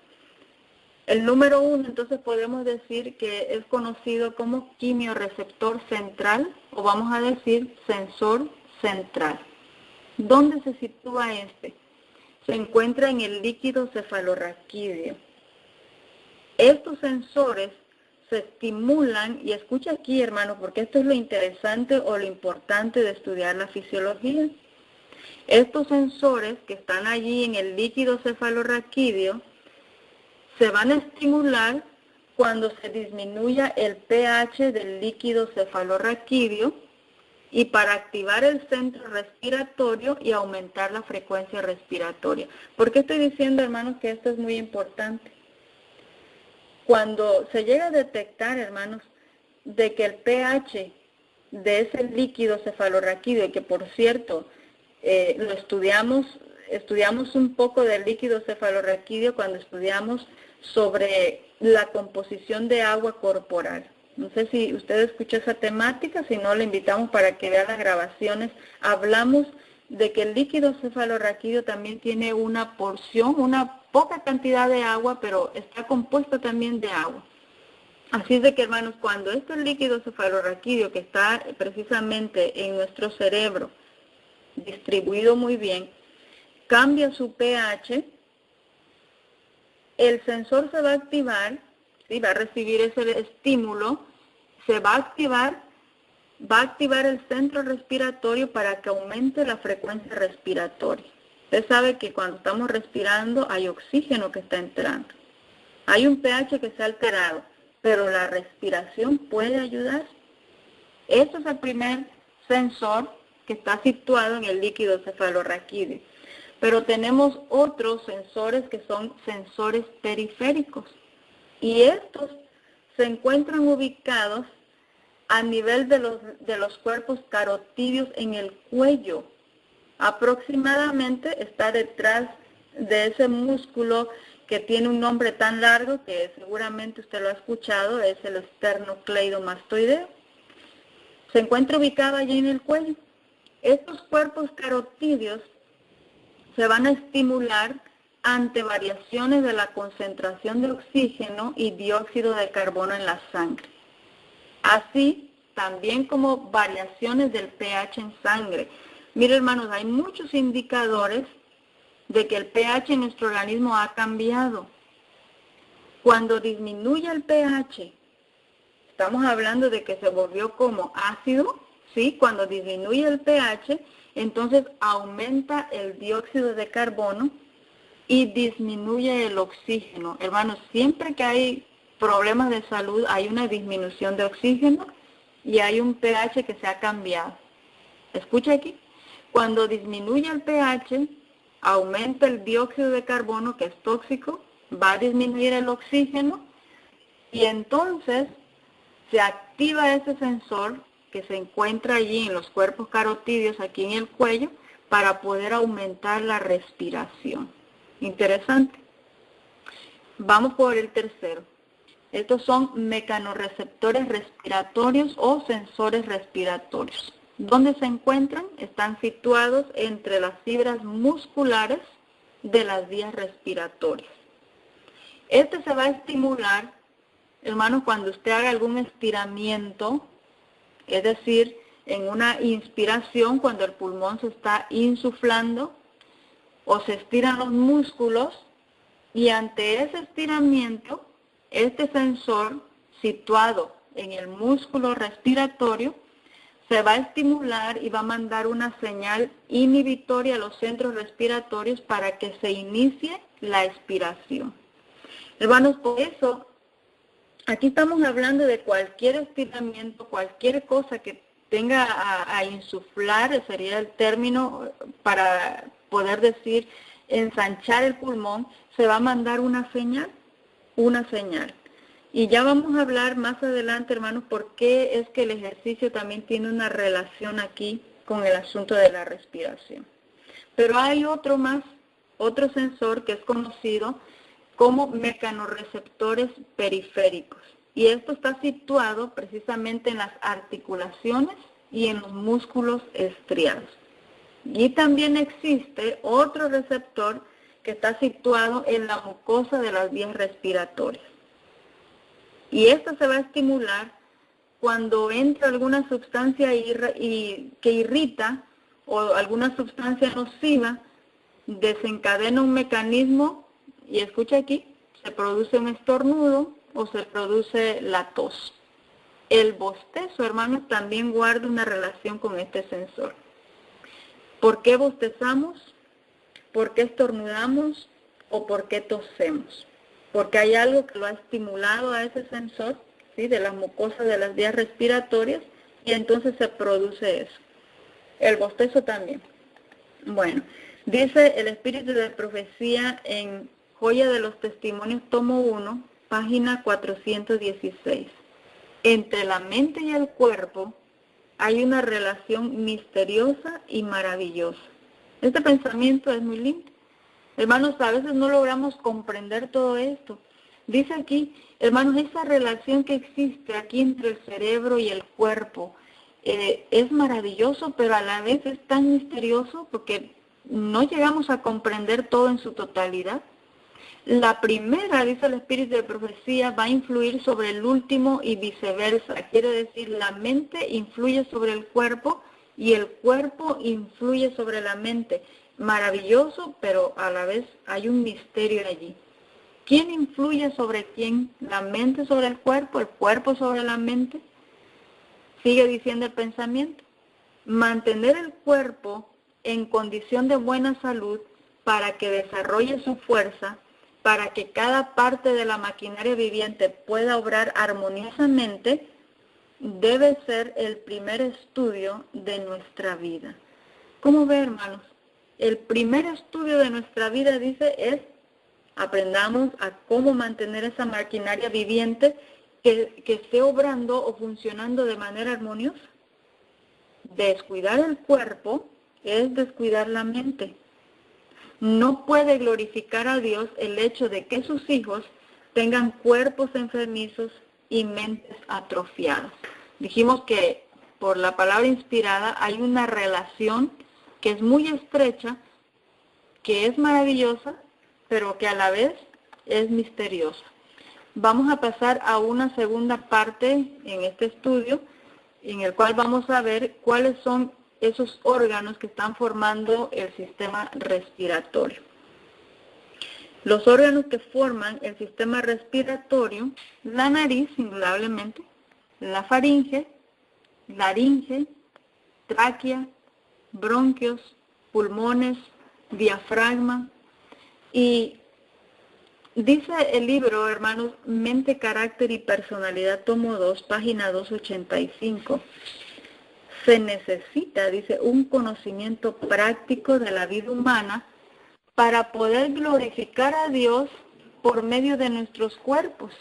El número 1, entonces podemos decir que es conocido como quimioreceptor central, o vamos a decir sensor central. ¿Dónde se sitúa este? Se encuentra en el líquido cefalorraquídeo. Estos sensores se estimulan, y escucha aquí, hermano, porque esto es lo interesante o lo importante de estudiar la fisiología. Estos sensores que están allí en el líquido cefalorraquídeo se van a estimular cuando se disminuya el pH del líquido cefalorraquídeo y para activar el centro respiratorio y aumentar la frecuencia respiratoria. ¿Por qué estoy diciendo, hermanos, que esto es muy importante? Cuando se llega a detectar, hermanos, de que el pH de ese líquido cefalorraquídeo, que por cierto, estudiamos un poco del líquido cefalorraquídeo cuando estudiamos sobre la composición de agua corporal. No sé si usted escuchó esa temática, si no, le invitamos para que vea las grabaciones. Hablamos de que el líquido cefalorraquídeo también tiene una porción, una poca cantidad de agua, pero está compuesto también de agua. Así es de que, hermanos, cuando este líquido cefalorraquídeo que está precisamente en nuestro cerebro, distribuido muy bien, cambia su pH, el sensor se va a activar, ¿sí? Va a recibir ese estímulo, se va a activar el centro respiratorio para que aumente la frecuencia respiratoria. Usted sabe que cuando estamos respirando hay oxígeno que está entrando. Hay un pH que se ha alterado, pero la respiración puede ayudar. Este es el primer sensor que está situado en el líquido cefalorraquídeo. Pero tenemos otros sensores que son sensores periféricos. Y estos se encuentran ubicados a nivel de los cuerpos carotídeos en el cuello. Aproximadamente está detrás de ese músculo que tiene un nombre tan largo que seguramente usted lo ha escuchado, es el esternocleidomastoideo. Se encuentra ubicado allí en el cuello. Estos cuerpos carotídeos se van a estimular ante variaciones de la concentración de oxígeno y dióxido de carbono en la sangre. Así, también como variaciones del pH en sangre. Mire, hermanos, hay muchos indicadores de que el pH en nuestro organismo ha cambiado. Cuando disminuye el pH, estamos hablando de que se volvió como ácido, ¿sí? Cuando disminuye el pH, entonces aumenta el dióxido de carbono y disminuye el oxígeno. Hermanos, siempre que hay problemas de salud, hay una disminución de oxígeno y hay un pH que se ha cambiado. Escucha aquí. Cuando disminuye el pH, aumenta el dióxido de carbono, que es tóxico, va a disminuir el oxígeno y entonces se activa ese sensor que se encuentra allí en los cuerpos carotídeos, aquí en el cuello, para poder aumentar la respiración. Interesante. Vamos por el tercero. Estos son mecanorreceptores respiratorios o sensores respiratorios. ¿Dónde se encuentran? Están situados entre las fibras musculares de las vías respiratorias. Este se va a estimular, hermanos, cuando usted haga algún estiramiento, es decir, en una inspiración, cuando el pulmón se está insuflando o se estiran los músculos, y ante ese estiramiento, este sensor situado en el músculo respiratorio se va a estimular y va a mandar una señal inhibitoria a los centros respiratorios para que se inicie la expiración. Hermanos, por eso, aquí estamos hablando de cualquier estiramiento, cualquier cosa que tenga a insuflar, sería el término para poder decir ensanchar el pulmón, se va a mandar una señal. Y ya vamos a hablar más adelante, hermanos, por qué es que el ejercicio también tiene una relación aquí con el asunto de la respiración. Pero hay otro sensor que es conocido como mecanorreceptores periféricos. Y esto está situado precisamente en las articulaciones y en los músculos estriados. Y también existe otro receptor que está situado en la mucosa de las vías respiratorias. Y esto se va a estimular cuando entra alguna sustancia que irrita o alguna sustancia nociva, desencadena un mecanismo, y escucha aquí, se produce un estornudo o se produce la tos. El bostezo, hermanos, también guarda una relación con este sensor. ¿Por qué bostezamos? ¿Por qué estornudamos? ¿O por qué tosemos? Porque hay algo que lo ha estimulado a ese sensor, ¿sí?, de las mucosas de las vías respiratorias, y entonces se produce eso. El bostezo también. Bueno, dice el Espíritu de Profecía en Joya de los Testimonios, tomo 1, página 416. Entre la mente y el cuerpo hay una relación misteriosa y maravillosa. Este pensamiento es muy lindo. Hermanos, a veces no logramos comprender todo esto, Dice aquí, hermanos, esa relación que existe aquí entre el cerebro y el cuerpo es maravilloso, pero a la vez es tan misterioso porque no llegamos a comprender todo en su totalidad. La primera, dice el espíritu de profecía, va a influir sobre el último y viceversa. Quiere decir, la mente influye sobre el cuerpo y el cuerpo influye sobre la mente. Maravilloso, pero a la vez hay un misterio allí. ¿Quién influye sobre quién? ¿La mente sobre el cuerpo sobre la mente? Sigue diciendo el pensamiento. Mantener el cuerpo en condición de buena salud para que desarrolle su fuerza, para que cada parte de la maquinaria viviente pueda obrar armoniosamente, debe ser el primer estudio de nuestra vida. ¿Cómo ve, hermanos? El primer estudio de nuestra vida, dice, es aprendamos a cómo mantener esa maquinaria viviente que esté obrando o funcionando de manera armoniosa. Descuidar el cuerpo es descuidar la mente. No puede glorificar a Dios el hecho de que sus hijos tengan cuerpos enfermizos y mentes atrofiadas. Dijimos que por la palabra inspirada hay una relación que es muy estrecha, que es maravillosa, pero que a la vez es misteriosa. Vamos a pasar a una segunda parte en este estudio, en el cual vamos a ver cuáles son esos órganos que están formando el sistema respiratorio. Los órganos que forman el sistema respiratorio, la nariz, indudablemente, la faringe, laringe, tráquea, bronquios, pulmones, diafragma. Y dice el libro, hermanos, Mente, Carácter y Personalidad, tomo 2, página 285. Se necesita, dice, un conocimiento práctico de la vida humana para poder glorificar a Dios por medio de nuestros cuerpos.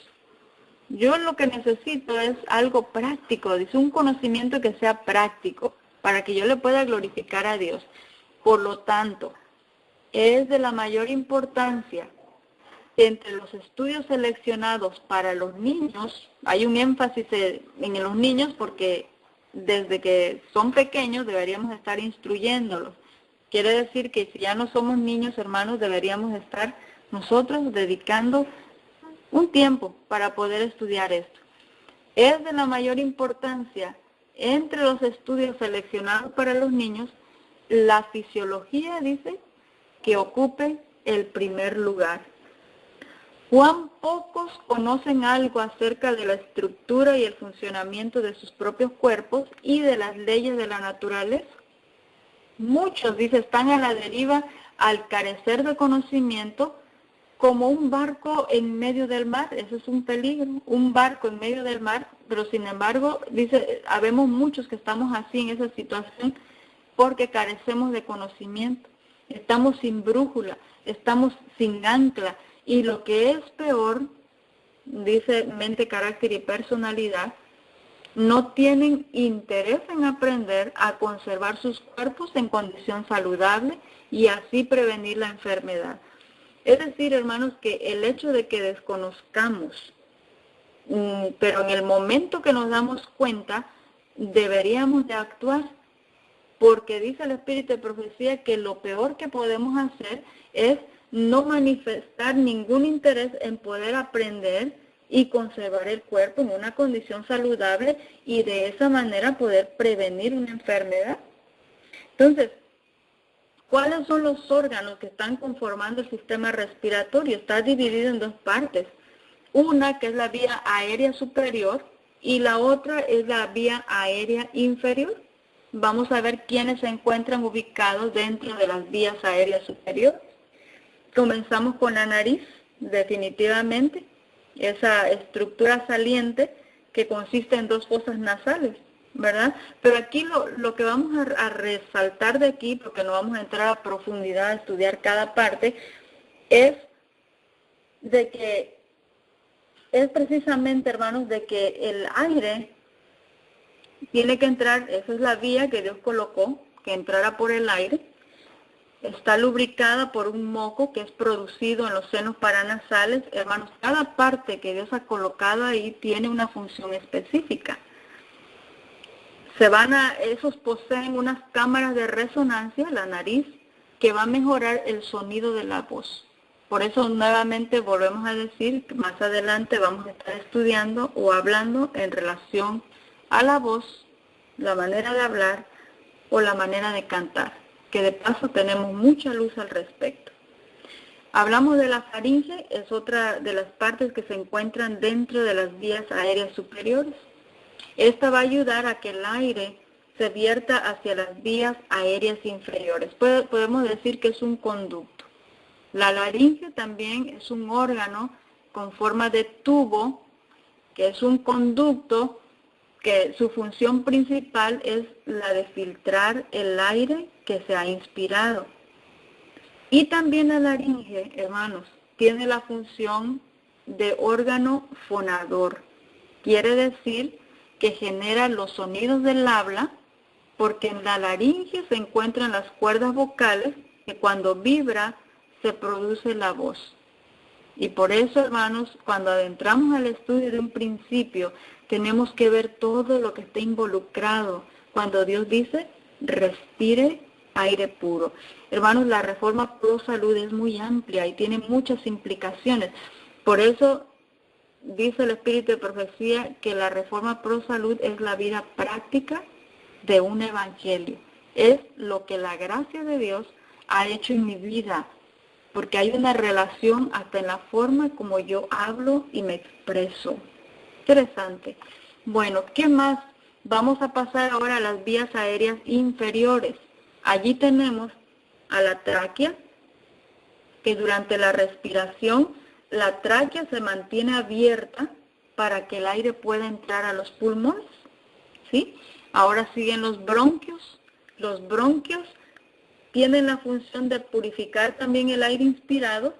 Yo lo que necesito es algo práctico, dice, un conocimiento que sea práctico para que yo le pueda glorificar a Dios. Por lo tanto, es de la mayor importancia entre los estudios seleccionados para los niños. Hay un énfasis en los niños porque desde que son pequeños deberíamos estar instruyéndolos. Quiere decir que si ya no somos niños, hermanos, deberíamos estar nosotros dedicando un tiempo para poder estudiar esto. Es de la mayor importancia entre los estudios seleccionados para los niños, la fisiología, dice, que ocupe el primer lugar. ¿Cuán pocos conocen algo acerca de la estructura y el funcionamiento de sus propios cuerpos y de las leyes de la naturaleza? Muchos, dice, están a la deriva al carecer de conocimiento, como un barco en medio del mar. Eso es un peligro, un barco en medio del mar, pero sin embargo, dice, habemos muchos que estamos así en esa situación porque carecemos de conocimiento. Estamos sin brújula, estamos sin ancla, y lo que es peor, dice Mente, Carácter y Personalidad, no tienen interés en aprender a conservar sus cuerpos en condición saludable y así prevenir la enfermedad. Es decir, hermanos, que el hecho de que desconozcamos, pero en el momento que nos damos cuenta, deberíamos de actuar, porque dice el Espíritu de Profecía que lo peor que podemos hacer es no manifestar ningún interés en poder aprender y conservar el cuerpo en una condición saludable y de esa manera poder prevenir una enfermedad. Entonces, ¿cuáles son los órganos que están conformando el sistema respiratorio? Está dividido en dos partes. Una que es la vía aérea superior y la otra es la vía aérea inferior. Vamos a ver quiénes se encuentran ubicados dentro de las vías aéreas superiores. Comenzamos con la nariz, definitivamente, esa estructura saliente que consiste en dos fosas nasales, ¿verdad? Pero aquí lo que vamos a resaltar de aquí, porque no vamos a entrar a profundidad a estudiar cada parte, es de que es precisamente, hermanos, de que el aire tiene que entrar, esa es la vía que Dios colocó, que entrara por el aire. está lubricada por un moco que es producido en los senos paranasales. Hermanos, cada parte que Dios ha colocado ahí tiene una función específica. Esos poseen unas cámaras de resonancia, la nariz, que va a mejorar el sonido de la voz. Por eso nuevamente volvemos a decir que más adelante vamos a estar estudiando o hablando en relación a la voz, la manera de hablar o la manera de cantar, que de paso tenemos mucha luz al respecto. Hablamos de la faringe, es otra de las partes que se encuentran dentro de las vías aéreas superiores. Esta va a ayudar a que el aire se vierta hacia las vías aéreas inferiores. Podemos decir que es un conducto. La laringe también es un órgano con forma de tubo, que es un conducto que su función principal es la de filtrar el aire que se ha inspirado. Y también la laringe, hermanos, tiene la función de órgano fonador. Quiere decir que genera los sonidos del habla, porque en la laringe se encuentran las cuerdas vocales que cuando vibra se produce la voz. Y por eso, hermanos, cuando adentramos al estudio de un principio, tenemos que ver todo lo que está involucrado. Cuando Dios dice, respire aire puro. Hermanos, la Reforma Pro Salud es muy amplia y tiene muchas implicaciones. Por eso dice el Espíritu de Profecía que la Reforma Pro Salud es la vida práctica de un evangelio. Es lo que la gracia de Dios ha hecho en mi vida, porque hay una relación hasta en la forma como yo hablo y me expreso. Interesante. Bueno, ¿qué más? Vamos a pasar ahora a las vías aéreas inferiores. Allí tenemos a la tráquea, que durante la respiración la tráquea se mantiene abierta para que el aire pueda entrar a los pulmones, ¿sí? Ahora siguen los bronquios. Los bronquios tienen la función de purificar también el aire inspirado,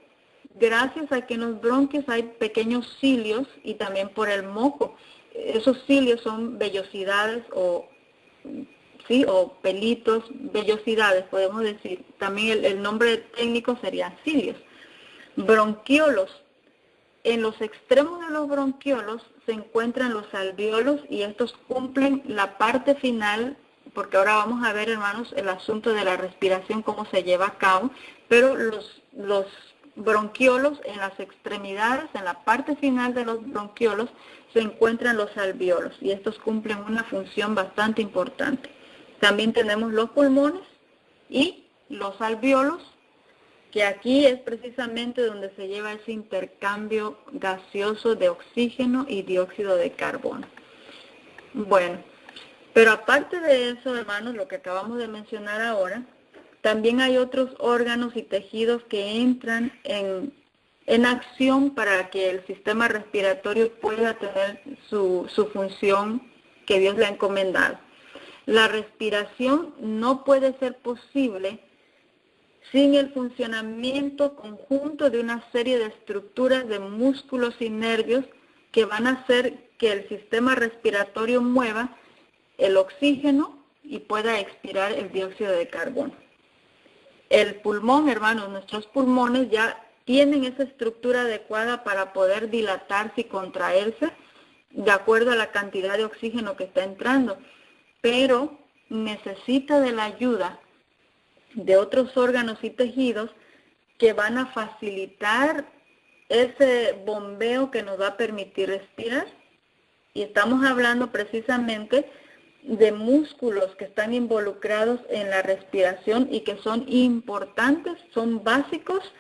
gracias a que en los bronquios hay pequeños cilios y también por el moco. Esos cilios son vellosidades o pelitos, vellosidades, podemos decir. También el nombre técnico sería cilios. Bronquiolos. En los extremos de los bronquiolos se encuentran los alvéolos y estos cumplen la parte final, porque ahora vamos a ver, hermanos, el asunto de la respiración, cómo se lleva a cabo, pero los bronquiolos en las extremidades, en la parte final de los bronquiolos, se encuentran los alvéolos y estos cumplen una función bastante importante. También tenemos los pulmones y los alvéolos, que aquí es precisamente donde se lleva ese intercambio gaseoso de oxígeno y dióxido de carbono. Bueno, pero aparte de eso, hermanos, lo que acabamos de mencionar ahora, también hay otros órganos y tejidos que entran en acción para que el sistema respiratorio pueda tener su función que Dios le ha encomendado. La respiración no puede ser posible sin el funcionamiento conjunto de una serie de estructuras de músculos y nervios que van a hacer que el sistema respiratorio mueva el oxígeno y pueda expirar el dióxido de carbono. El pulmón, hermanos, nuestros pulmones ya tienen esa estructura adecuada para poder dilatarse y contraerse de acuerdo a la cantidad de oxígeno que está entrando, pero necesita de la ayuda de otros órganos y tejidos que van a facilitar ese bombeo que nos va a permitir respirar. Y estamos hablando precisamente de músculos que están involucrados en la respiración y que son importantes, son básicos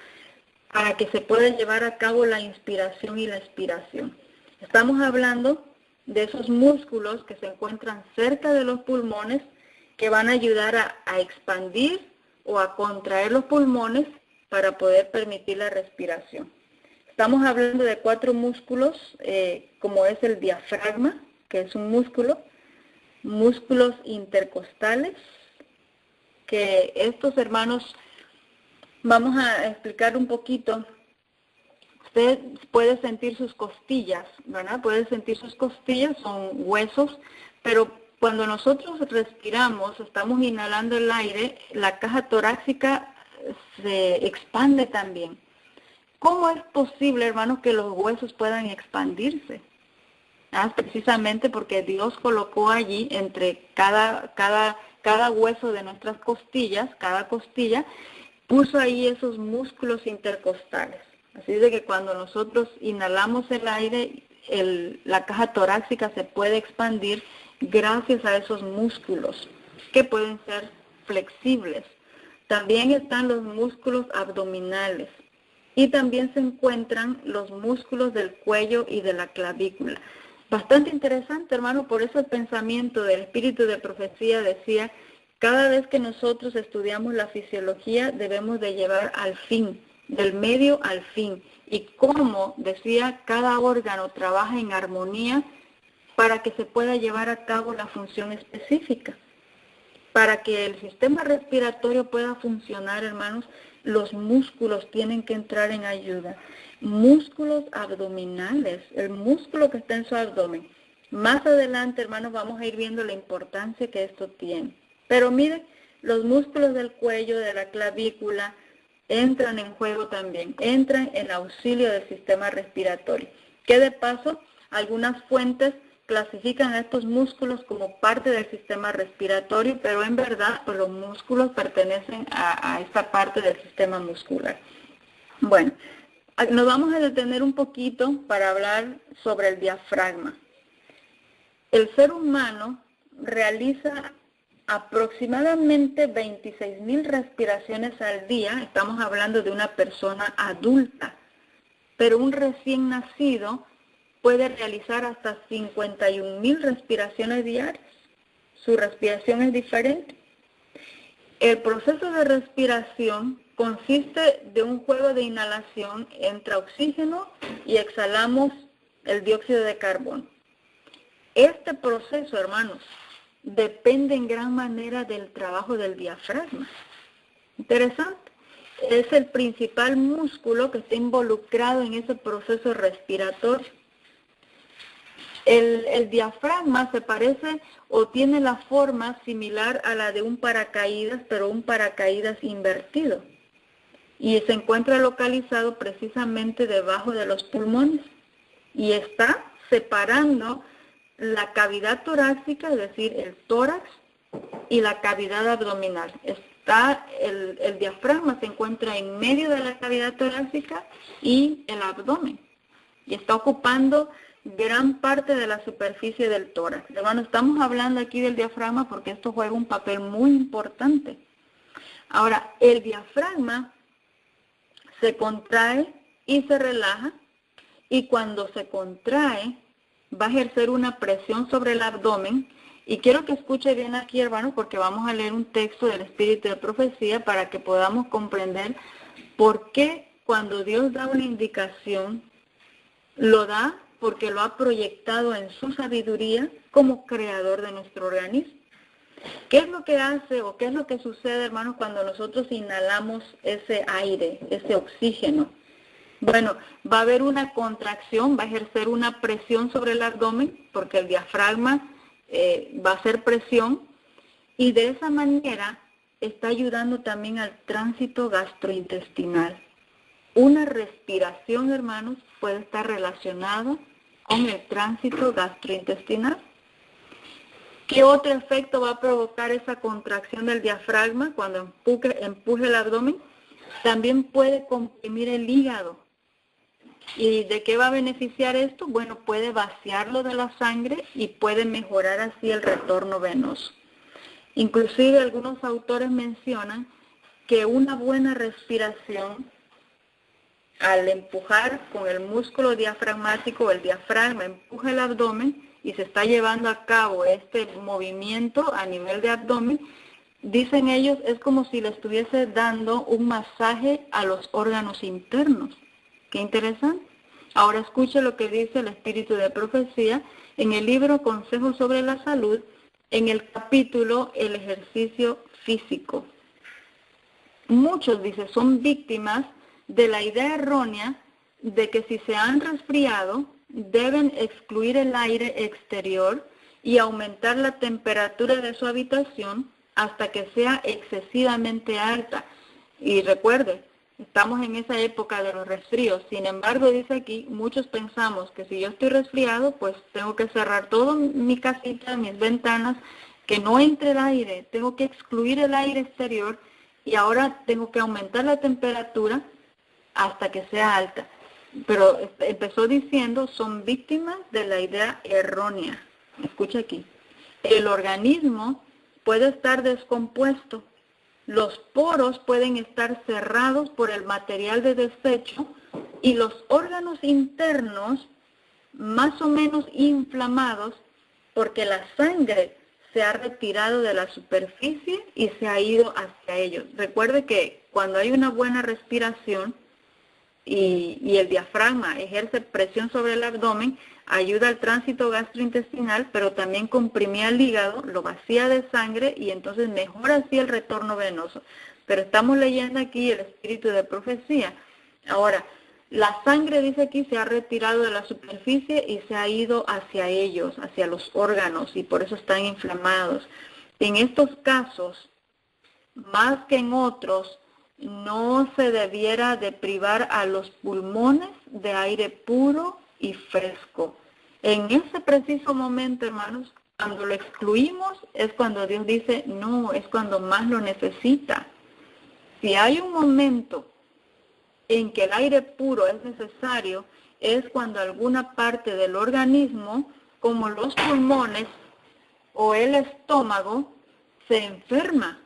para que se pueda llevar a cabo la inspiración y la expiración. Estamos hablando de esos músculos que se encuentran cerca de los pulmones que van a ayudar a expandir o a contraer los pulmones para poder permitir la respiración. Estamos hablando de 4 músculos, como es el diafragma, que es un músculo, músculos intercostales, que estos, hermanos, vamos a explicar un poquito. Usted puede sentir sus costillas, ¿verdad? Puede sentir sus costillas, son huesos, pero cuando nosotros respiramos, estamos inhalando el aire, la caja torácica se expande también. ¿Cómo es posible, hermanos, que los huesos puedan expandirse? Precisamente porque Dios colocó allí entre cada hueso de nuestras costillas, cada costilla, puso ahí esos músculos intercostales. Así de que cuando nosotros inhalamos el aire, la caja torácica se puede expandir gracias a esos músculos que pueden ser flexibles. También están los músculos abdominales y también se encuentran los músculos del cuello y de la clavícula. Bastante interesante, hermano, por eso el pensamiento del espíritu de profecía decía, cada vez que nosotros estudiamos la fisiología debemos de llevar al fin, del medio al fin. Y cómo, decía, cada órgano trabaja en armonía para que se pueda llevar a cabo la función específica. Para que el sistema respiratorio pueda funcionar, hermanos, los músculos tienen que entrar en ayuda. Músculos abdominales, el músculo que está en su abdomen. Más adelante, hermanos, vamos a ir viendo la importancia que esto tiene. Pero miren, los músculos del cuello, de la clavícula, entran en juego también, entran en auxilio del sistema respiratorio. Que de paso, algunas fuentes clasifican a estos músculos como parte del sistema respiratorio, pero en verdad pues, los músculos pertenecen a esta parte del sistema muscular. Bueno, nos vamos a detener un poquito para hablar sobre el diafragma. El ser humano realiza aproximadamente 26,000 respiraciones al día. Estamos hablando de una persona adulta, pero un recién nacido puede realizar hasta 51,000 respiraciones diarias. Su respiración es diferente. El proceso de respiración consiste de un juego de inhalación, entra oxígeno y exhalamos el dióxido de carbono. Este proceso, hermanos, depende en gran manera del trabajo del diafragma. Interesante. Es el principal músculo que está involucrado en ese proceso respiratorio. El diafragma se parece o tiene la forma similar a la de un paracaídas, pero un paracaídas invertido. Y se encuentra localizado precisamente debajo de los pulmones. Y está separando la cavidad torácica, es decir, el tórax, y la cavidad abdominal. El diafragma se encuentra en medio de la cavidad torácica y el abdomen. Y está ocupando gran parte de la superficie del tórax. Hermano, estamos hablando aquí del diafragma porque esto juega un papel muy importante. Ahora, el diafragma se contrae y se relaja, y cuando se contrae va a ejercer una presión sobre el abdomen. Y quiero que escuche bien aquí, hermano, porque vamos a leer un texto del Espíritu de Profecía para que podamos comprender por qué cuando Dios da una indicación, lo da porque lo ha proyectado en su sabiduría como creador de nuestro organismo. ¿Qué es lo que hace o qué es lo que sucede, hermanos, cuando nosotros inhalamos ese aire, ese oxígeno? Bueno, va a haber una contracción, va a ejercer una presión sobre el abdomen, porque el diafragma va a hacer presión, y de esa manera está ayudando también al tránsito gastrointestinal. Una respiración, hermanos, puede estar relacionada con el tránsito gastrointestinal. ¿Qué otro efecto va a provocar esa contracción del diafragma cuando empuje el abdomen? También puede comprimir el hígado. ¿Y de qué va a beneficiar esto? Bueno, puede vaciarlo de la sangre y puede mejorar así el retorno venoso. Inclusive algunos autores mencionan que una buena respiración, al empujar con el músculo diafragmático, el diafragma empuja el abdomen y se está llevando a cabo este movimiento a nivel de abdomen, dicen ellos, es como si le estuviese dando un masaje a los órganos internos. Qué interesante. Ahora escuche lo que dice el Espíritu de Profecía en el libro Consejos sobre la Salud, en el capítulo El ejercicio físico. Muchos, dice, son víctimas de la idea errónea de que si se han resfriado, deben excluir el aire exterior y aumentar la temperatura de su habitación hasta que sea excesivamente alta. Y recuerde, estamos en esa época de los resfríos. Sin embargo, dice aquí, muchos pensamos que si yo estoy resfriado, pues tengo que cerrar todo mi casita, mis ventanas, que no entre el aire, tengo que excluir el aire exterior y ahora tengo que aumentar la temperatura hasta que sea alta. Pero empezó diciendo, son víctimas de la idea errónea. Escucha aquí. El organismo puede estar descompuesto. Los poros pueden estar cerrados por el material de desecho y los órganos internos más o menos inflamados porque la sangre se ha retirado de la superficie y se ha ido hacia ellos. Recuerde que cuando hay una buena respiración y el diafragma ejerce presión sobre el abdomen, ayuda al tránsito gastrointestinal, pero también comprimía el hígado, lo vacía de sangre y entonces mejora así el retorno venoso. Pero estamos leyendo aquí el espíritu de profecía. Ahora, la sangre, dice aquí, se ha retirado de la superficie y se ha ido hacia ellos, hacia los órganos, y por eso están inflamados. En estos casos, más que en otros, no se debiera de privar a los pulmones de aire puro y fresco. En ese preciso momento, hermanos, cuando lo excluimos, es cuando Dios dice, no, es cuando más lo necesita. Si hay un momento en que el aire puro es necesario, es cuando alguna parte del organismo, como los pulmones o el estómago, se enferma.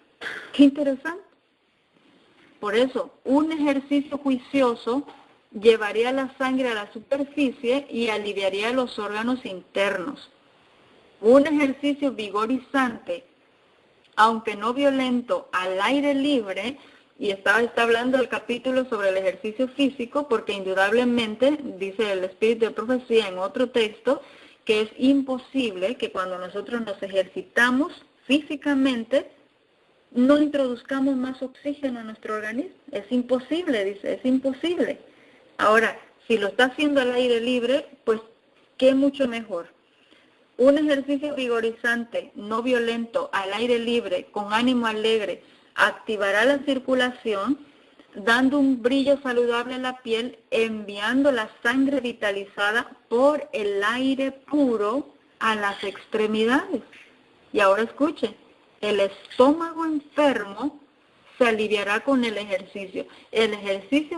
Qué interesante. Por eso, un ejercicio juicioso llevaría la sangre a la superficie y aliviaría los órganos internos. Un ejercicio vigorizante, aunque no violento, al aire libre, y está hablando del capítulo sobre el ejercicio físico, porque indudablemente, dice el espíritu de profecía en otro texto, que es imposible que cuando nosotros nos ejercitamos físicamente, no introduzcamos más oxígeno a nuestro organismo. Es imposible, dice, es imposible. Ahora, si lo está haciendo al aire libre, pues, ¿qué mucho mejor? Un ejercicio vigorizante, no violento, al aire libre, con ánimo alegre, activará la circulación, dando un brillo saludable a la piel, enviando la sangre vitalizada por el aire puro a las extremidades. Y ahora escuche, el estómago enfermo se aliviará con el ejercicio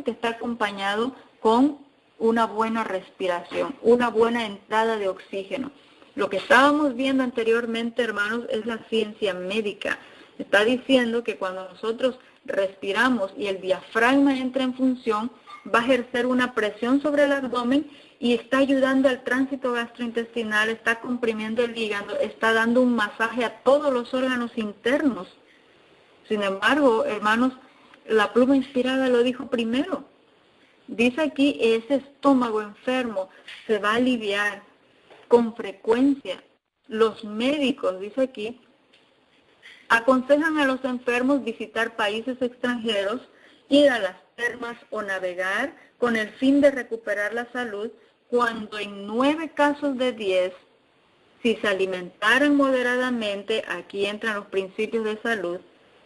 que está acompañado con una buena respiración, una buena entrada de oxígeno. Lo que estábamos viendo anteriormente, hermanos, es la ciencia médica. Está diciendo que cuando nosotros respiramos y el diafragma entra en función, va a ejercer una presión sobre el abdomen y está ayudando al tránsito gastrointestinal, está comprimiendo el hígado, está dando un masaje a todos los órganos internos. Sin embargo, hermanos, la pluma inspirada lo dijo primero. Dice aquí, ese estómago enfermo se va a aliviar con frecuencia. Los médicos, dice aquí, aconsejan a los enfermos visitar países extranjeros, ir a las termas o navegar con el fin de recuperar la salud, cuando en 9 casos de 10, si se alimentaran moderadamente, aquí entran los principios de salud,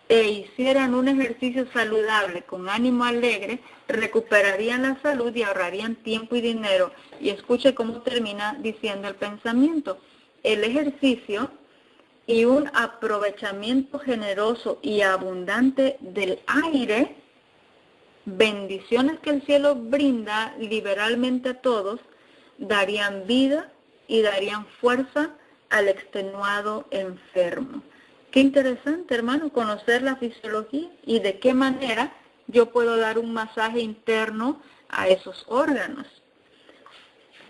e hicieran un ejercicio saludable con ánimo alegre, recuperarían la salud y ahorrarían tiempo y dinero. Y escuche cómo termina diciendo el pensamiento. El ejercicio y un aprovechamiento generoso y abundante del aire, bendiciones que el cielo brinda liberalmente a todos, darían vida y darían fuerza al extenuado enfermo. Qué interesante, hermano, conocer la fisiología y de qué manera yo puedo dar un masaje interno a esos órganos.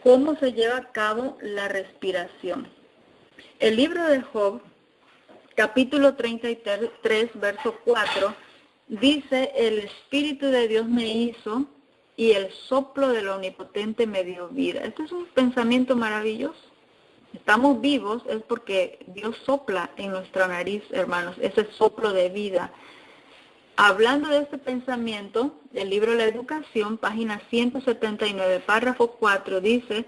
¿Cómo se lleva a cabo la respiración? El libro de Job, capítulo 33, verso 4, dice, el Espíritu de Dios me hizo y el soplo del Omnipotente me dio vida. Este es un pensamiento maravilloso. Estamos vivos es porque Dios sopla en nuestra nariz, hermanos, ese soplo de vida. Hablando de este pensamiento, el libro La Educación, página 179, párrafo 4, dice,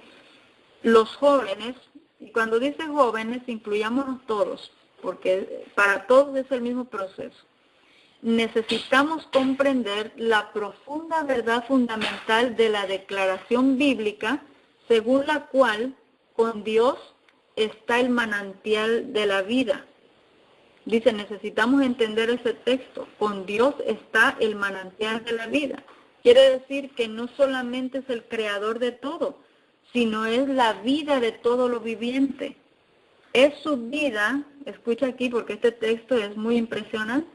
los jóvenes, y cuando dice jóvenes, incluyámonos todos, porque para todos es el mismo proceso. necesitamos comprender la profunda verdad fundamental de la declaración bíblica, según la cual con Dios está el manantial de la vida. Dice, necesitamos entender ese texto. Con Dios está el manantial de la vida. Quiere decir que no solamente es el creador de todo, sino es la vida de todo lo viviente. Es su vida, escucha aquí porque este texto es muy impresionante,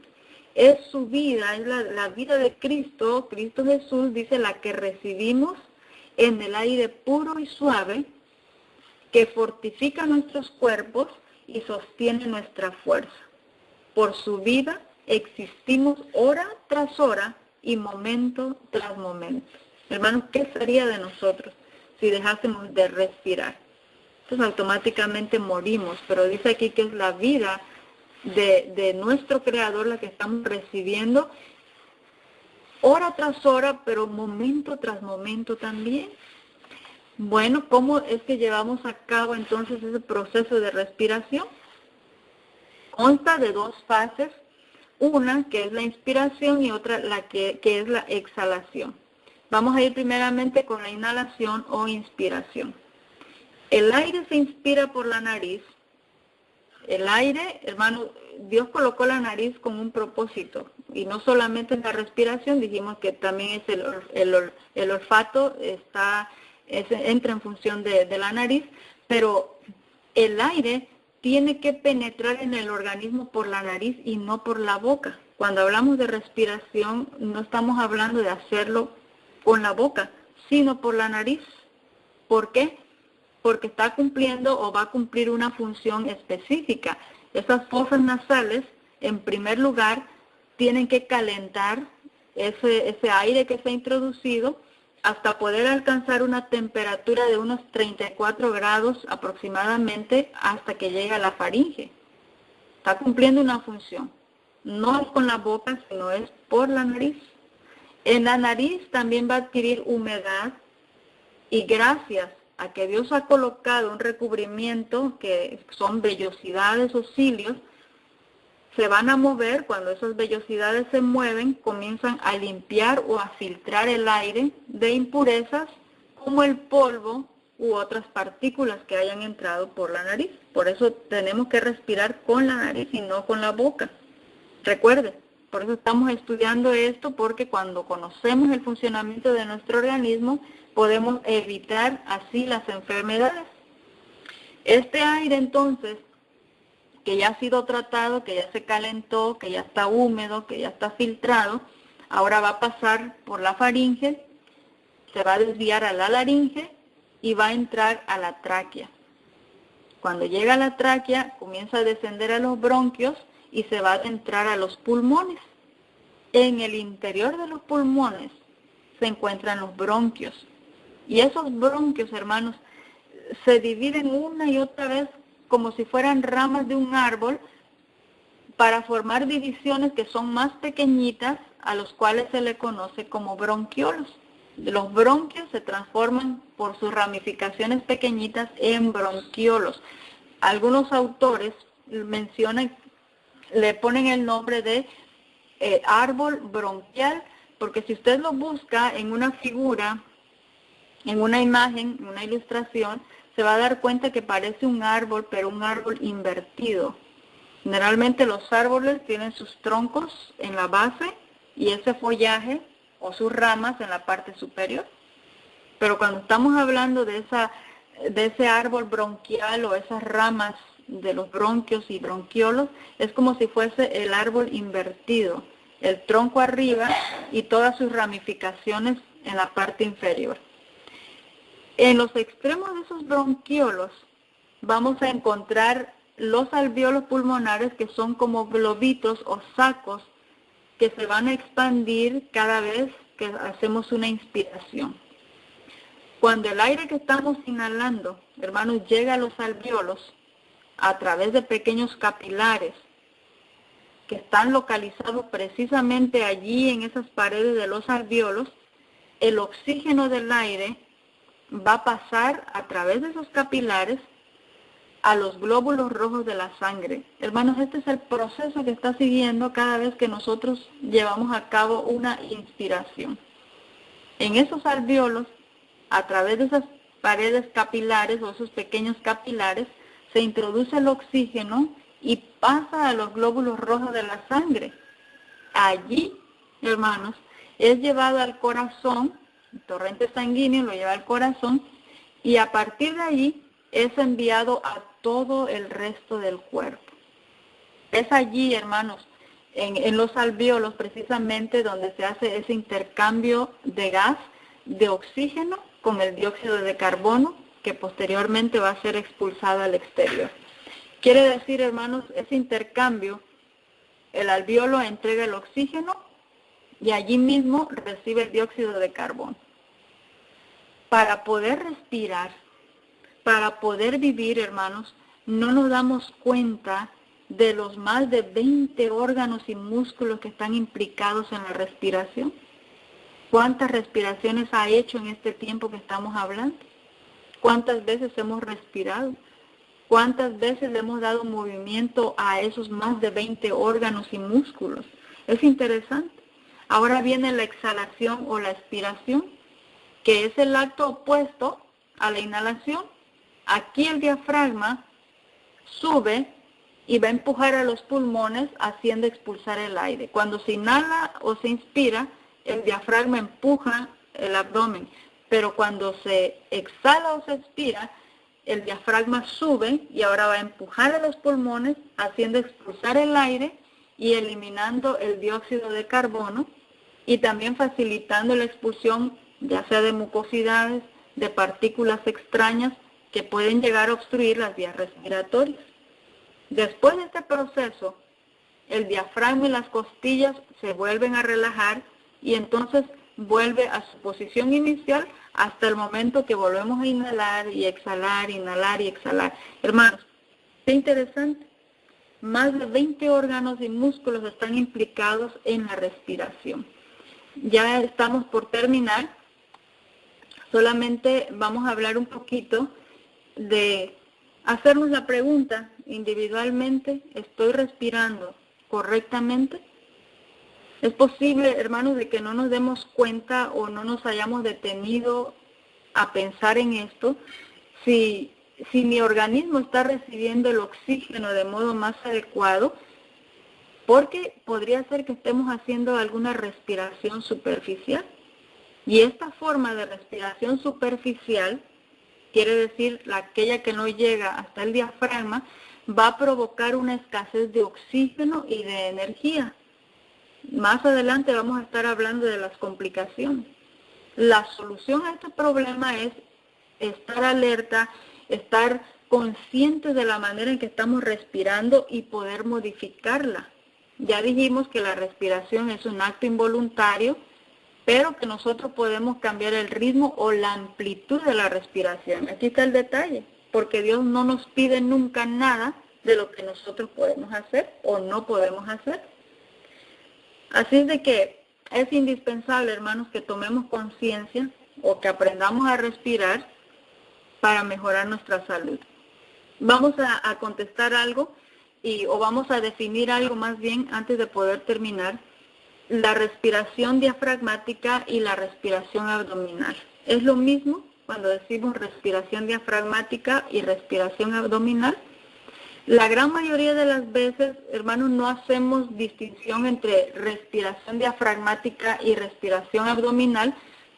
es su vida, es la vida de Cristo, Cristo Jesús, dice, la que recibimos en el aire puro y suave, que fortifica nuestros cuerpos y sostiene nuestra fuerza. Por su vida existimos hora tras hora y momento tras momento. Hermanos, ¿qué sería de nosotros si dejásemos de respirar? Entonces automáticamente morimos, pero dice aquí que es la vida de nuestro Creador la que estamos recibiendo hora tras hora, pero momento tras momento también. Bueno, ¿cómo es que llevamos a cabo entonces ese proceso de respiración? Consta de dos fases, una que es la inspiración y otra que es la exhalación. Vamos a ir primeramente con la inhalación o inspiración. El aire se inspira por la nariz. El aire, hermano, Dios colocó la nariz con un propósito. Y no solamente en la respiración, dijimos que también es el olfato entra en función de la nariz, pero el aire tiene que penetrar en el organismo por la nariz y no por la boca. Cuando hablamos de respiración, no estamos hablando de hacerlo con la boca, sino por la nariz. ¿Por qué? Porque está cumpliendo o va a cumplir una función específica. Esas fosas nasales, en primer lugar, tienen que calentar ese aire que se ha introducido hasta poder alcanzar una temperatura de unos 34 grados aproximadamente hasta que llegue a la faringe. Está cumpliendo una función. No es con la boca, sino es por la nariz. En la nariz también va a adquirir humedad y gracias a que Dios ha colocado un recubrimiento que son vellosidades o cilios, se van a mover. Cuando esas vellosidades se mueven, comienzan a limpiar o a filtrar el aire de impurezas como el polvo u otras partículas que hayan entrado por la nariz. Por eso tenemos que respirar con la nariz y no con la boca. Recuerde, por eso estamos estudiando esto, porque cuando conocemos el funcionamiento de nuestro organismo, podemos evitar así las enfermedades. Este aire entonces, que ya ha sido tratado, que ya se calentó, que ya está húmedo, que ya está filtrado, ahora va a pasar por la faringe, se va a desviar a la laringe y va a entrar a la tráquea. Cuando llega a la tráquea, comienza a descender a los bronquios y se va a adentrar a los pulmones. En el interior de los pulmones se encuentran los bronquios. Y esos bronquios, hermanos, se dividen una y otra vez como si fueran ramas de un árbol para formar divisiones que son más pequeñitas, a los cuales se le conoce como bronquiolos. Los bronquios se transforman por sus ramificaciones pequeñitas en bronquiolos. Algunos autores mencionan, le ponen el nombre de árbol bronquial, porque si usted lo busca en una figura, en una imagen, en una ilustración, se va a dar cuenta que parece un árbol, pero un árbol invertido. Generalmente los árboles tienen sus troncos en la base y ese follaje o sus ramas en la parte superior. Pero cuando estamos hablando de ese árbol bronquial o esas ramas de los bronquios y bronquiolos, es como si fuese el árbol invertido, el tronco arriba y todas sus ramificaciones en la parte inferior. En los extremos de esos bronquiolos vamos a encontrar los alvéolos pulmonares, que son como globitos o sacos que se van a expandir cada vez que hacemos una inspiración. Cuando el aire que estamos inhalando, hermanos, llega a los alvéolos a través de pequeños capilares que están localizados precisamente allí en esas paredes de los alvéolos, el oxígeno del aire va a pasar a través de esos capilares a los glóbulos rojos de la sangre. Hermanos, este es el proceso que está siguiendo cada vez que nosotros llevamos a cabo una inspiración. En esos alvéolos, a través de esas paredes capilares o esos pequeños capilares, se introduce el oxígeno y pasa a los glóbulos rojos de la sangre. Allí, hermanos, es llevado al corazón, el torrente sanguíneo lo lleva al corazón, y a partir de allí es enviado a todo el resto del cuerpo. Es allí, hermanos, en los alvéolos precisamente donde se hace ese intercambio de gas, de oxígeno con el dióxido de carbono, que posteriormente va a ser expulsado al exterior. Quiere decir, hermanos, ese intercambio, el alvéolo entrega el oxígeno y allí mismo recibe el dióxido de carbono. Para poder respirar, para poder vivir, hermanos, no nos damos cuenta de los más de 20 órganos y músculos que están implicados en la respiración. ¿Cuántas respiraciones ha hecho en este tiempo que estamos hablando? ¿Cuántas veces hemos respirado? ¿Cuántas veces le hemos dado movimiento a esos más de 20 órganos y músculos? Es interesante. Ahora viene la exhalación o la expiración, que es el acto opuesto a la inhalación. Aquí el diafragma sube y va a empujar a los pulmones haciendo expulsar el aire. Cuando se inhala o se inspira, el diafragma empuja el abdomen, pero cuando se exhala o se expira, el diafragma sube y ahora va a empujar a los pulmones haciendo expulsar el aire y eliminando el dióxido de carbono y también facilitando la expulsión ya sea de mucosidades, de partículas extrañas que pueden llegar a obstruir las vías respiratorias. Después de este proceso, el diafragma y las costillas se vuelven a relajar y entonces vuelve a su posición inicial hasta el momento que volvemos a inhalar y exhalar, inhalar y exhalar. Hermanos, qué interesante. Más de 20 órganos y músculos están implicados en la respiración. Ya estamos por terminar. Solamente vamos a hablar un poquito de hacernos la pregunta individualmente, ¿estoy respirando correctamente? Es posible, hermanos, de que no nos demos cuenta o no nos hayamos detenido a pensar en esto, si mi organismo está recibiendo el oxígeno de modo más adecuado, porque podría ser que estemos haciendo alguna respiración superficial. Y esta forma de respiración superficial, quiere decir aquella que no llega hasta el diafragma, va a provocar una escasez de oxígeno y de energía. Más adelante vamos a estar hablando de las complicaciones. La solución a este problema es estar alerta, estar conscientes de la manera en que estamos respirando y poder modificarla. Ya dijimos que la respiración es un acto involuntario, pero que nosotros podemos cambiar el ritmo o la amplitud de la respiración. Aquí está el detalle, porque Dios no nos pide nunca nada de lo que nosotros podemos hacer o no podemos hacer. Así es de que es indispensable, hermanos, que tomemos conciencia o que aprendamos a respirar para mejorar nuestra salud. Vamos a contestar algo o vamos a definir algo más bien antes de poder terminar. La respiración diafragmática y la respiración abdominal. ¿Es lo mismo cuando decimos respiración diafragmática y respiración abdominal? La gran mayoría de las veces, hermanos, no hacemos distinción entre respiración diafragmática y respiración abdominal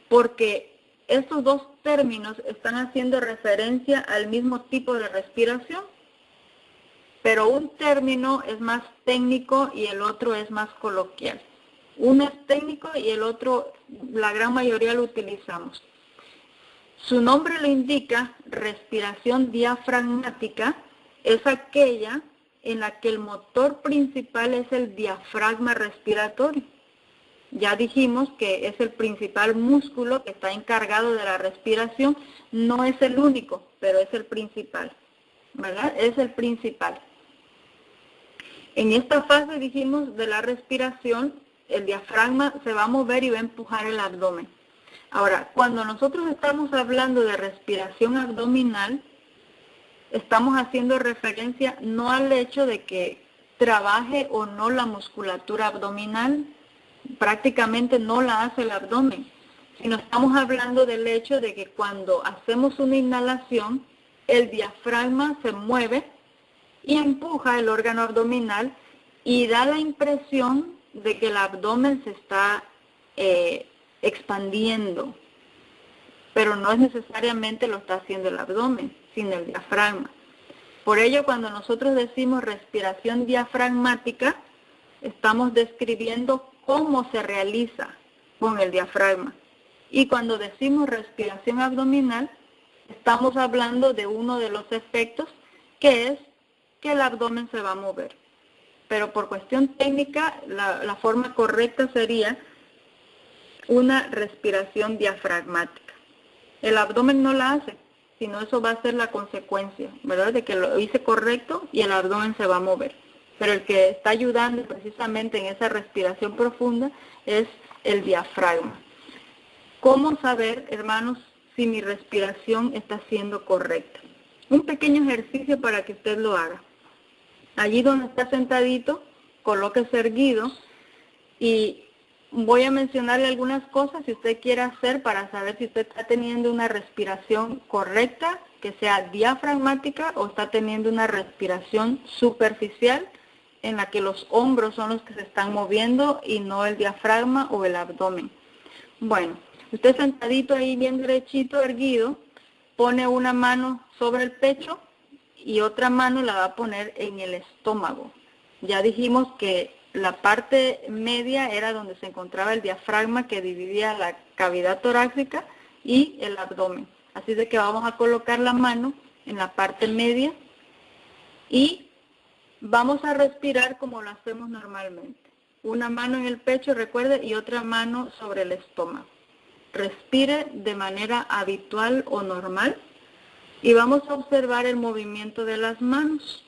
porque estos dos términos están haciendo referencia al mismo tipo de respiración, pero un término es más técnico y el otro es más coloquial. Uno es técnico y el otro, la gran mayoría lo utilizamos. Su nombre lo indica, respiración diafragmática, es aquella en la que el motor principal es el diafragma respiratorio. Ya dijimos que es el principal músculo que está encargado de la respiración, no es el único, pero es el principal, ¿verdad? Es el principal. En esta fase, dijimos, de la respiración, el diafragma se va a mover y va a empujar el abdomen. Ahora, cuando nosotros estamos hablando de respiración abdominal, estamos haciendo referencia no al hecho de que trabaje o no la musculatura abdominal, prácticamente no la hace el abdomen, sino estamos hablando del hecho de que cuando hacemos una inhalación, el diafragma se mueve y empuja el órgano abdominal y da la impresión de que el abdomen se está expandiendo, pero no es necesariamente lo está haciendo el abdomen, sino el diafragma. Por ello, cuando nosotros decimos respiración diafragmática, estamos describiendo cómo se realiza con el diafragma. Y cuando decimos respiración abdominal, estamos hablando de uno de los efectos, que es que el abdomen se va a mover. Pero por cuestión técnica, la forma correcta sería una respiración diafragmática. El abdomen no la hace, sino eso va a ser la consecuencia, ¿verdad? De que lo hice correcto y el abdomen se va a mover. Pero el que está ayudando precisamente en esa respiración profunda es el diafragma. ¿Cómo saber, hermanos, si mi respiración está siendo correcta? Un pequeño ejercicio para que usted lo haga. Allí donde está sentadito, colóquese erguido y voy a mencionarle algunas cosas si usted quiere hacer para saber si usted está teniendo una respiración correcta, que sea diafragmática, o está teniendo una respiración superficial en la que los hombros son los que se están moviendo y no el diafragma o el abdomen. Bueno, usted sentadito ahí bien derechito, erguido, pone una mano sobre el pecho y otra mano la va a poner en el estómago. Ya dijimos que la parte media era donde se encontraba el diafragma que dividía la cavidad torácica y el abdomen. Así de que vamos a colocar la mano en la parte media y vamos a respirar como lo hacemos normalmente. Una mano en el pecho, recuerde, y otra mano sobre el estómago. Respire de manera habitual o normal y vamos a observar el movimiento de las manos.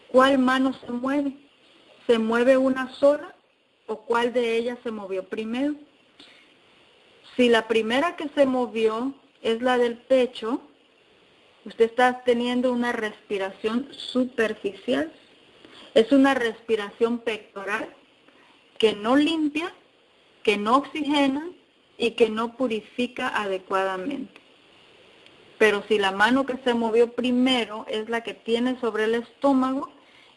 ¿Cuál mano se mueve? ¿Se mueve una sola o cuál de ellas se movió primero? Si la primera que se movió es la del pecho, usted está teniendo una respiración superficial. Es una respiración pectoral que no limpia, que no oxigena y que no purifica adecuadamente. Pero si la mano que se movió primero es la que tiene sobre el estómago,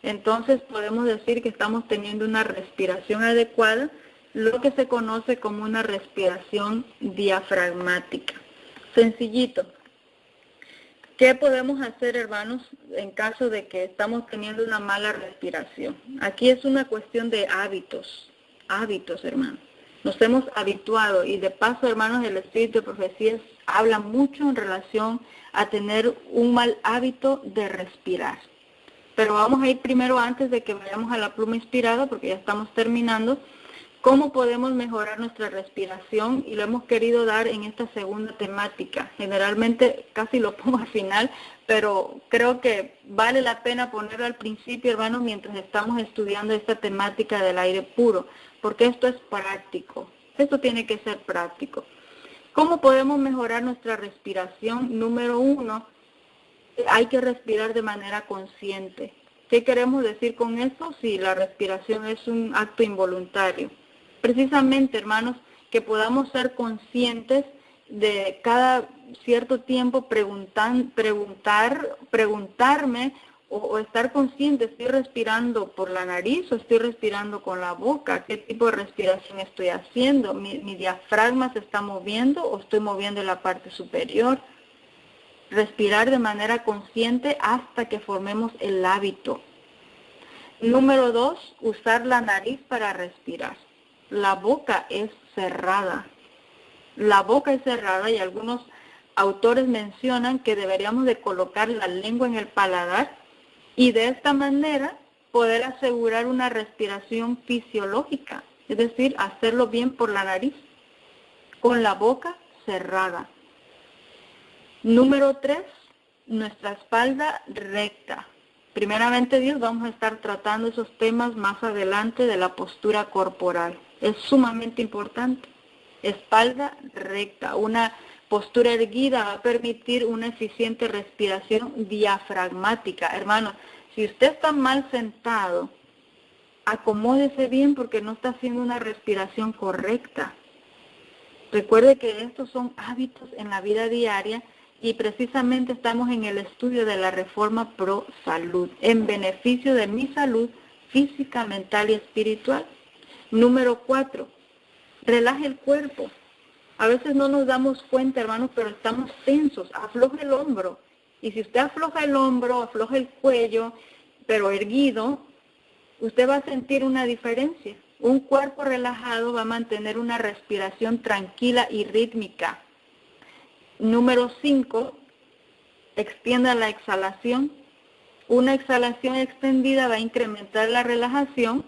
entonces podemos decir que estamos teniendo una respiración adecuada, lo que se conoce como una respiración diafragmática. Sencillito. ¿Qué podemos hacer, hermanos, en caso de que estamos teniendo una mala respiración? Aquí es una cuestión de hábitos, hermanos. Nos hemos habituado y de paso, hermanos, el Espíritu de Profecías habla mucho en relación a tener un mal hábito de respirar. Pero vamos a ir primero, antes de que vayamos a la pluma inspirada, porque ya estamos terminando, cómo podemos mejorar nuestra respiración, y lo hemos querido dar en esta segunda temática. Generalmente casi lo pongo al final, pero creo que vale la pena ponerlo al principio, hermanos, mientras estamos estudiando esta temática del aire puro, porque esto es práctico, esto tiene que ser práctico. ¿Cómo podemos mejorar nuestra respiración? Número 1, hay que respirar de manera consciente. ¿Qué queremos decir con esto? Si la respiración es un acto involuntario. Precisamente, hermanos, que podamos ser conscientes de cada cierto tiempo preguntarme o estar consciente, ¿estoy respirando por la nariz o estoy respirando con la boca? ¿Qué tipo de respiración estoy haciendo? ¿Mi diafragma se está moviendo o estoy moviendo la parte superior? Respirar de manera consciente hasta que formemos el hábito. Número 2, usar la nariz para respirar. La boca es cerrada. La boca es cerrada y algunos autores mencionan que deberíamos de colocar la lengua en el paladar y de esta manera poder asegurar una respiración fisiológica, es decir, hacerlo bien por la nariz, con la boca cerrada. Número 3, nuestra espalda recta. Primeramente, Dios, vamos a estar tratando esos temas más adelante de la postura corporal. Es sumamente importante. Espalda recta, una Postura erguida va a permitir una eficiente respiración diafragmática. Hermano, si usted está mal sentado, acomódese bien porque no está haciendo una respiración correcta. Recuerde que estos son hábitos en la vida diaria y precisamente estamos en el estudio de la Reforma Pro Salud, en beneficio de mi salud física, mental y espiritual. Número 4, relaje el cuerpo. A veces no nos damos cuenta, hermanos, pero estamos tensos. Afloje el hombro. Y si usted afloja el hombro, afloja el cuello, pero erguido, usted va a sentir una diferencia. Un cuerpo relajado va a mantener una respiración tranquila y rítmica. Número 5, extienda la exhalación. Una exhalación extendida va a incrementar la relajación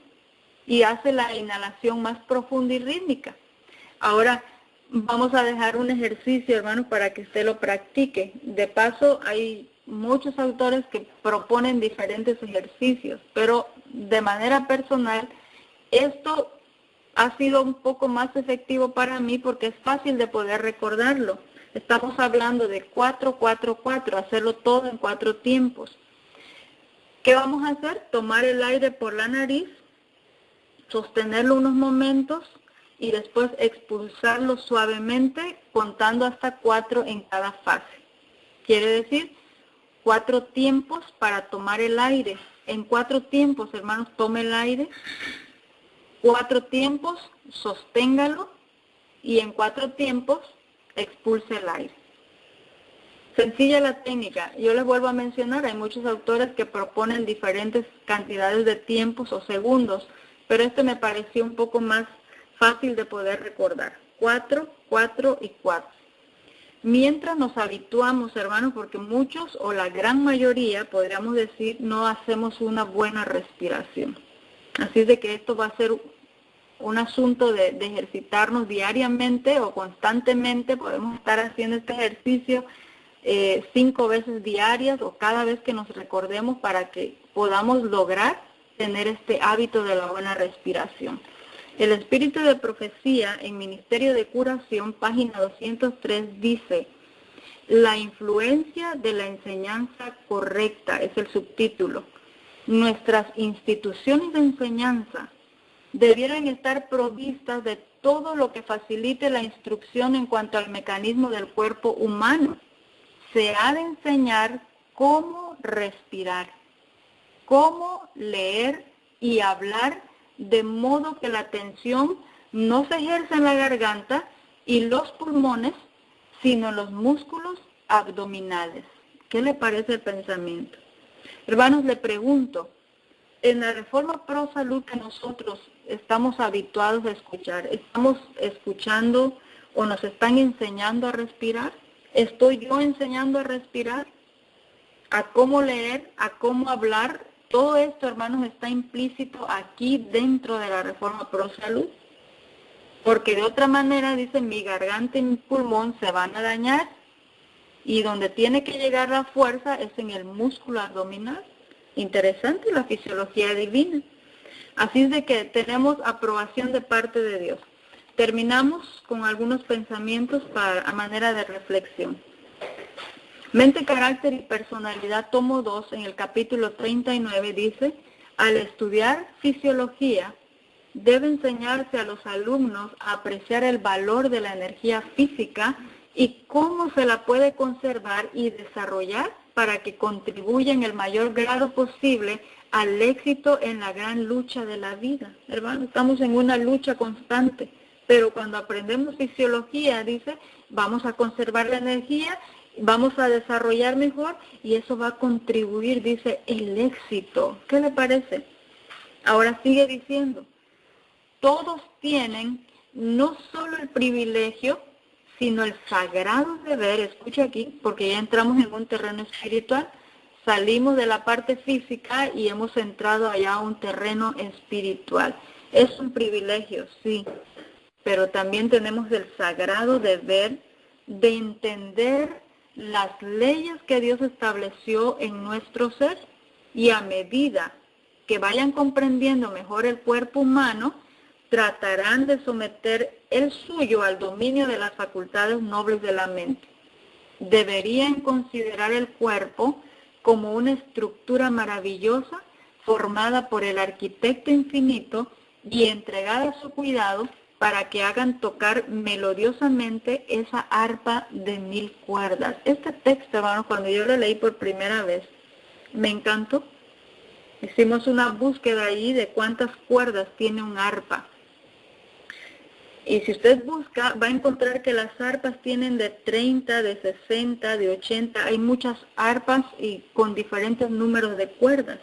y hace la inhalación más profunda y rítmica. Ahora vamos a dejar un ejercicio, hermanos, para que usted lo practique. De paso, hay muchos autores que proponen diferentes ejercicios, pero de manera personal, esto ha sido un poco más efectivo para mí porque es fácil de poder recordarlo. Estamos hablando de 4, 4, 4, hacerlo todo en 4 tiempos. ¿Qué vamos a hacer? Tomar el aire por la nariz, sostenerlo unos momentos y después expulsarlo suavemente contando hasta 4 en cada fase. Quiere decir 4 tiempos para tomar el aire. En 4 tiempos, hermanos, tome el aire. 4 tiempos, sosténgalo. Y en 4 tiempos, expulse el aire. Sencilla la técnica. Yo les vuelvo a mencionar, hay muchos autores que proponen diferentes cantidades de tiempos o segundos, pero este me pareció un poco más fácil de poder recordar. 4, 4 y 4. Mientras nos habituamos, hermanos, porque muchos o la gran mayoría, podríamos decir, no hacemos una buena respiración. Así de que esto va a ser un asunto de ejercitarnos diariamente o constantemente. Podemos estar haciendo este ejercicio 5 veces diarias o cada vez que nos recordemos para que podamos lograr tener este hábito de la buena respiración. El espíritu de profecía en Ministerio de Curación, página 203, dice: la influencia de la enseñanza correcta, es el subtítulo. Nuestras instituciones de enseñanza debieran estar provistas de todo lo que facilite la instrucción en cuanto al mecanismo del cuerpo humano. Se ha de enseñar cómo respirar, cómo leer y hablar de modo que la tensión no se ejerce en la garganta y los pulmones, sino en los músculos abdominales. ¿Qué le parece el pensamiento? Hermanos, le pregunto, en la Reforma Pro Salud que nosotros estamos habituados a escuchar, ¿estamos escuchando o nos están enseñando a respirar? ¿Estoy yo enseñando a respirar? ¿A cómo leer? ¿A cómo hablar? Todo esto, hermanos, está implícito aquí dentro de la Reforma Pro Salud. Porque de otra manera, dice, mi garganta y mi pulmón se van a dañar. Y donde tiene que llegar la fuerza es en el músculo abdominal. Interesante la fisiología divina. Así es de que tenemos aprobación de parte de Dios. Terminamos con algunos pensamientos a manera de reflexión. Mente, carácter y personalidad, tomo 2, en el capítulo 39, dice: al estudiar fisiología, debe enseñarse a los alumnos a apreciar el valor de la energía física y cómo se la puede conservar y desarrollar para que contribuya en el mayor grado posible al éxito en la gran lucha de la vida. Hermano, estamos en una lucha constante, pero cuando aprendemos fisiología, dice, vamos a conservar la energía, vamos a desarrollar mejor y eso va a contribuir, dice, el éxito. ¿Qué le parece? Ahora sigue diciendo, todos tienen no solo el privilegio, sino el sagrado deber, escucha aquí, porque ya entramos en un terreno espiritual, salimos de la parte física y hemos entrado allá a un terreno espiritual. Es un privilegio, sí, pero también tenemos el sagrado deber de entender las leyes que Dios estableció en nuestro ser, y a medida que vayan comprendiendo mejor el cuerpo humano, tratarán de someter el suyo al dominio de las facultades nobles de la mente. Deberían considerar el cuerpo como una estructura maravillosa formada por el arquitecto infinito y entregada a su cuidado para que hagan tocar melodiosamente esa arpa de 1000 cuerdas. Este texto, hermanos, cuando yo lo leí por primera vez, me encantó. Hicimos una búsqueda ahí de cuántas cuerdas tiene un arpa. Y si usted busca, va a encontrar que las arpas tienen de 30, de 60, de 80. Hay muchas arpas y con diferentes números de cuerdas.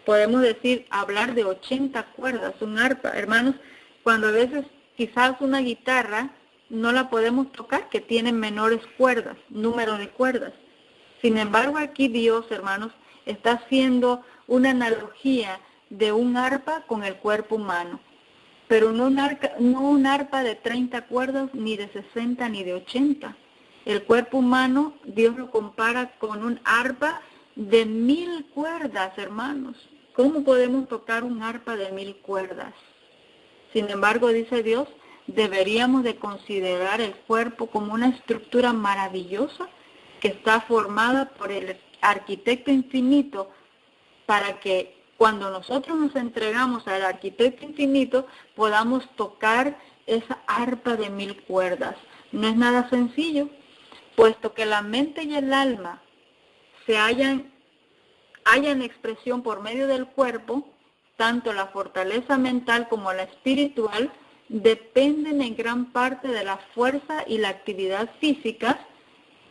Podemos decir, hablar de 80 cuerdas, un arpa. Hermanos, cuando a veces quizás una guitarra no la podemos tocar, que tiene menores cuerdas, número de cuerdas. Sin embargo, aquí Dios, hermanos, está haciendo una analogía de un arpa con el cuerpo humano. Pero no un arpa de 30 cuerdas, ni de 60, ni de 80. El cuerpo humano, Dios lo compara con un arpa de 1000 cuerdas, hermanos. ¿Cómo podemos tocar un arpa de 1000 cuerdas? Sin embargo, dice Dios, deberíamos de considerar el cuerpo como una estructura maravillosa que está formada por el arquitecto infinito para que cuando nosotros nos entregamos al arquitecto infinito podamos tocar esa arpa de 1000 cuerdas. No es nada sencillo, puesto que la mente y el alma se hallan expresión por medio del cuerpo, tanto la fortaleza mental como la espiritual dependen en gran parte de la fuerza y la actividad físicas.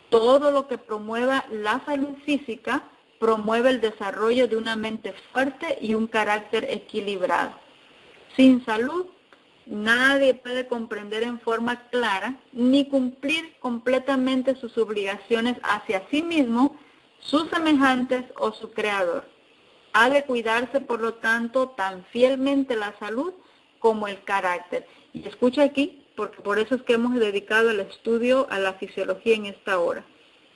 Todo lo que promueva la salud física promueve el desarrollo de una mente fuerte y un carácter equilibrado. Sin salud, nadie puede comprender en forma clara ni cumplir completamente sus obligaciones hacia sí mismo, sus semejantes o su creador. Ha de cuidarse, por lo tanto, tan fielmente la salud como el carácter. Y escucha aquí, porque por eso es que hemos dedicado el estudio a la fisiología en esta hora.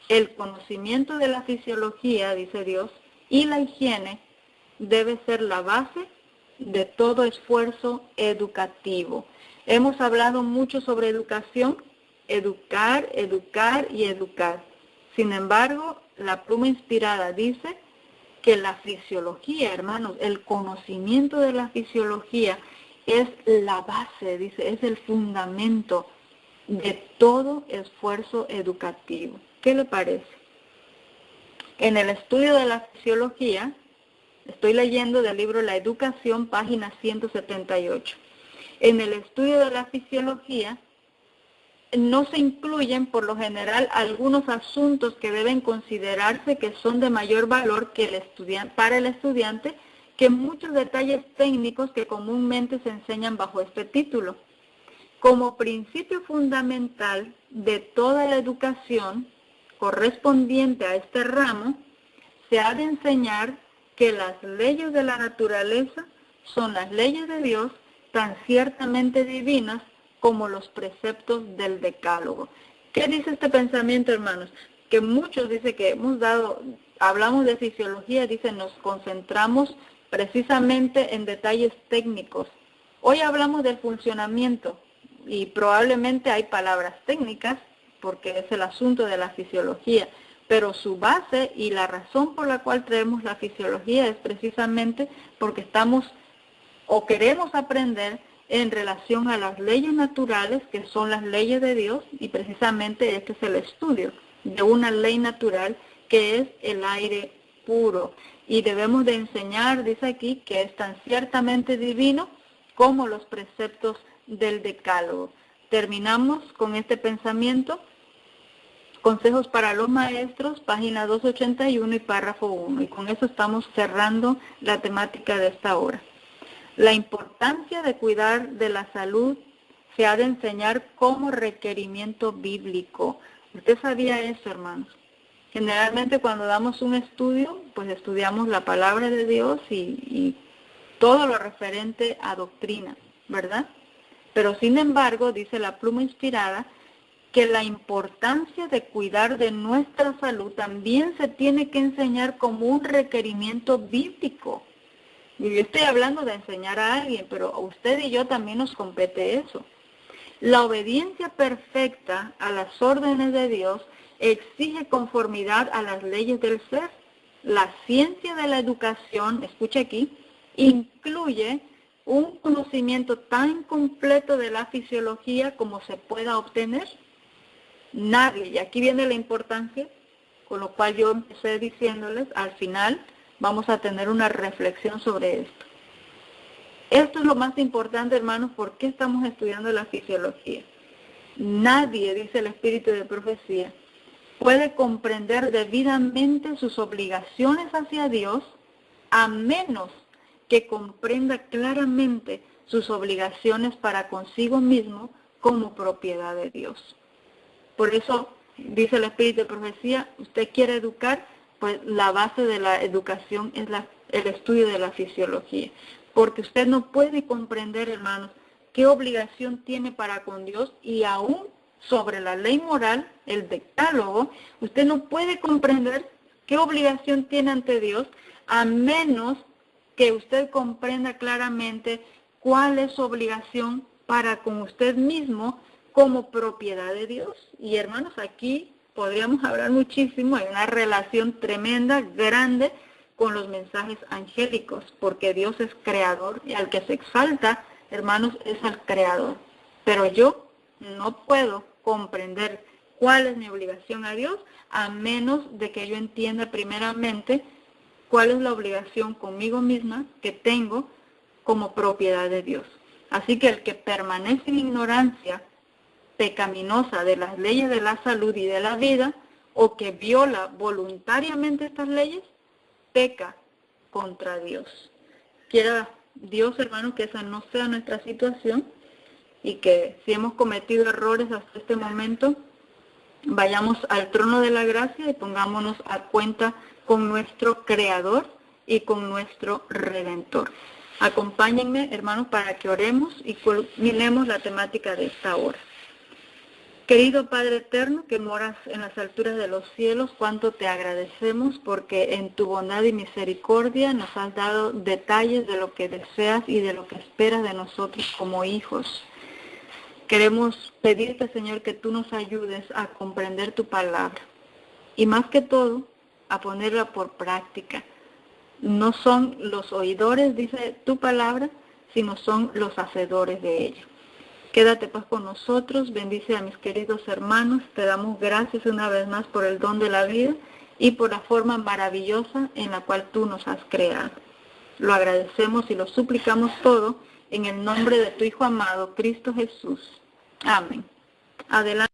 El conocimiento de la fisiología, dice Dios, y la higiene debe ser la base de todo esfuerzo educativo. Hemos hablado mucho sobre educación, educar, educar y educar. Sin embargo, la pluma inspirada dice que la fisiología, hermanos, el conocimiento de la fisiología es la base, dice, es el fundamento de todo esfuerzo educativo. ¿Qué le parece? En el estudio de la fisiología, estoy leyendo del libro La Educación, página 178. En el estudio de la fisiología, no se incluyen por lo general algunos asuntos que deben considerarse que son de mayor valor que para el estudiante que muchos detalles técnicos que comúnmente se enseñan bajo este título. Como principio fundamental de toda la educación correspondiente a este ramo, se ha de enseñar que las leyes de la naturaleza son las leyes de Dios tan ciertamente divinas como los preceptos del decálogo. ¿Qué dice este pensamiento, hermanos? Que muchos dicen que hablamos de fisiología, dicen nos concentramos precisamente en detalles técnicos. Hoy hablamos del funcionamiento y probablemente hay palabras técnicas porque es el asunto de la fisiología, pero su base y la razón por la cual traemos la fisiología es precisamente porque estamos o queremos aprender en relación a las leyes naturales, que son las leyes de Dios, y precisamente este es el estudio de una ley natural que es el aire puro. Y debemos de enseñar, dice aquí, que es tan ciertamente divino como los preceptos del decálogo. Terminamos con este pensamiento. Consejos para los maestros, página 281 y párrafo 1. Y con eso estamos cerrando la temática de esta hora. La importancia de cuidar de la salud se ha de enseñar como requerimiento bíblico. ¿Usted sabía eso, hermanos? Generalmente cuando damos un estudio, pues estudiamos la palabra de Dios y todo lo referente a doctrina, ¿verdad? Pero sin embargo, dice la pluma inspirada, que la importancia de cuidar de nuestra salud también se tiene que enseñar como un requerimiento bíblico. Y yo estoy hablando de enseñar a alguien, pero a usted y yo también nos compete eso. La obediencia perfecta a las órdenes de Dios exige conformidad a las leyes del ser. La ciencia de la educación, escuche aquí, incluye un conocimiento tan completo de la fisiología como se pueda obtener. Nadie, y aquí viene la importancia, con lo cual yo empecé diciéndoles, al final vamos a tener una reflexión sobre esto. Esto es lo más importante, hermanos, ¿por qué estamos estudiando la fisiología? Nadie, dice el espíritu de profecía, puede comprender debidamente sus obligaciones hacia Dios a menos que comprenda claramente sus obligaciones para consigo mismo como propiedad de Dios. Por eso, dice el espíritu de profecía, usted quiere educar, pues la base de la educación es el estudio de la fisiología. Porque usted no puede comprender, hermanos, qué obligación tiene para con Dios y aún sobre la ley moral, el decálogo, usted no puede comprender qué obligación tiene ante Dios a menos que usted comprenda claramente cuál es su obligación para con usted mismo como propiedad de Dios. Y hermanos, aquí podríamos hablar muchísimo, hay una relación tremenda, grande, con los mensajes angélicos, porque Dios es creador y al que se exalta, hermanos, es al creador. Pero yo no puedo comprender cuál es mi obligación a Dios a menos de que yo entienda primeramente cuál es la obligación conmigo misma que tengo como propiedad de Dios. Así que el que permanece en ignorancia pecaminosa de las leyes de la salud y de la vida, o que viola voluntariamente estas leyes, peca contra Dios. Quiera Dios, hermano, que esa no sea nuestra situación y que si hemos cometido errores hasta este momento, vayamos al trono de la gracia y pongámonos a cuenta con nuestro Creador y con nuestro Redentor. Acompáñenme, hermanos, para que oremos y culminemos la temática de esta hora. Querido Padre eterno, que moras en las alturas de los cielos, cuánto te agradecemos porque en tu bondad y misericordia nos has dado detalles de lo que deseas y de lo que esperas de nosotros como hijos. Queremos pedirte, Señor, que tú nos ayudes a comprender tu palabra y más que todo, a ponerla por práctica. No son los oidores, dice tu palabra, sino son los hacedores de ella. Quédate pues con nosotros, bendice a mis queridos hermanos, te damos gracias una vez más por el don de la vida y por la forma maravillosa en la cual tú nos has creado. Lo agradecemos y lo suplicamos todo en el nombre de tu Hijo amado, Cristo Jesús. Amén. Adelante.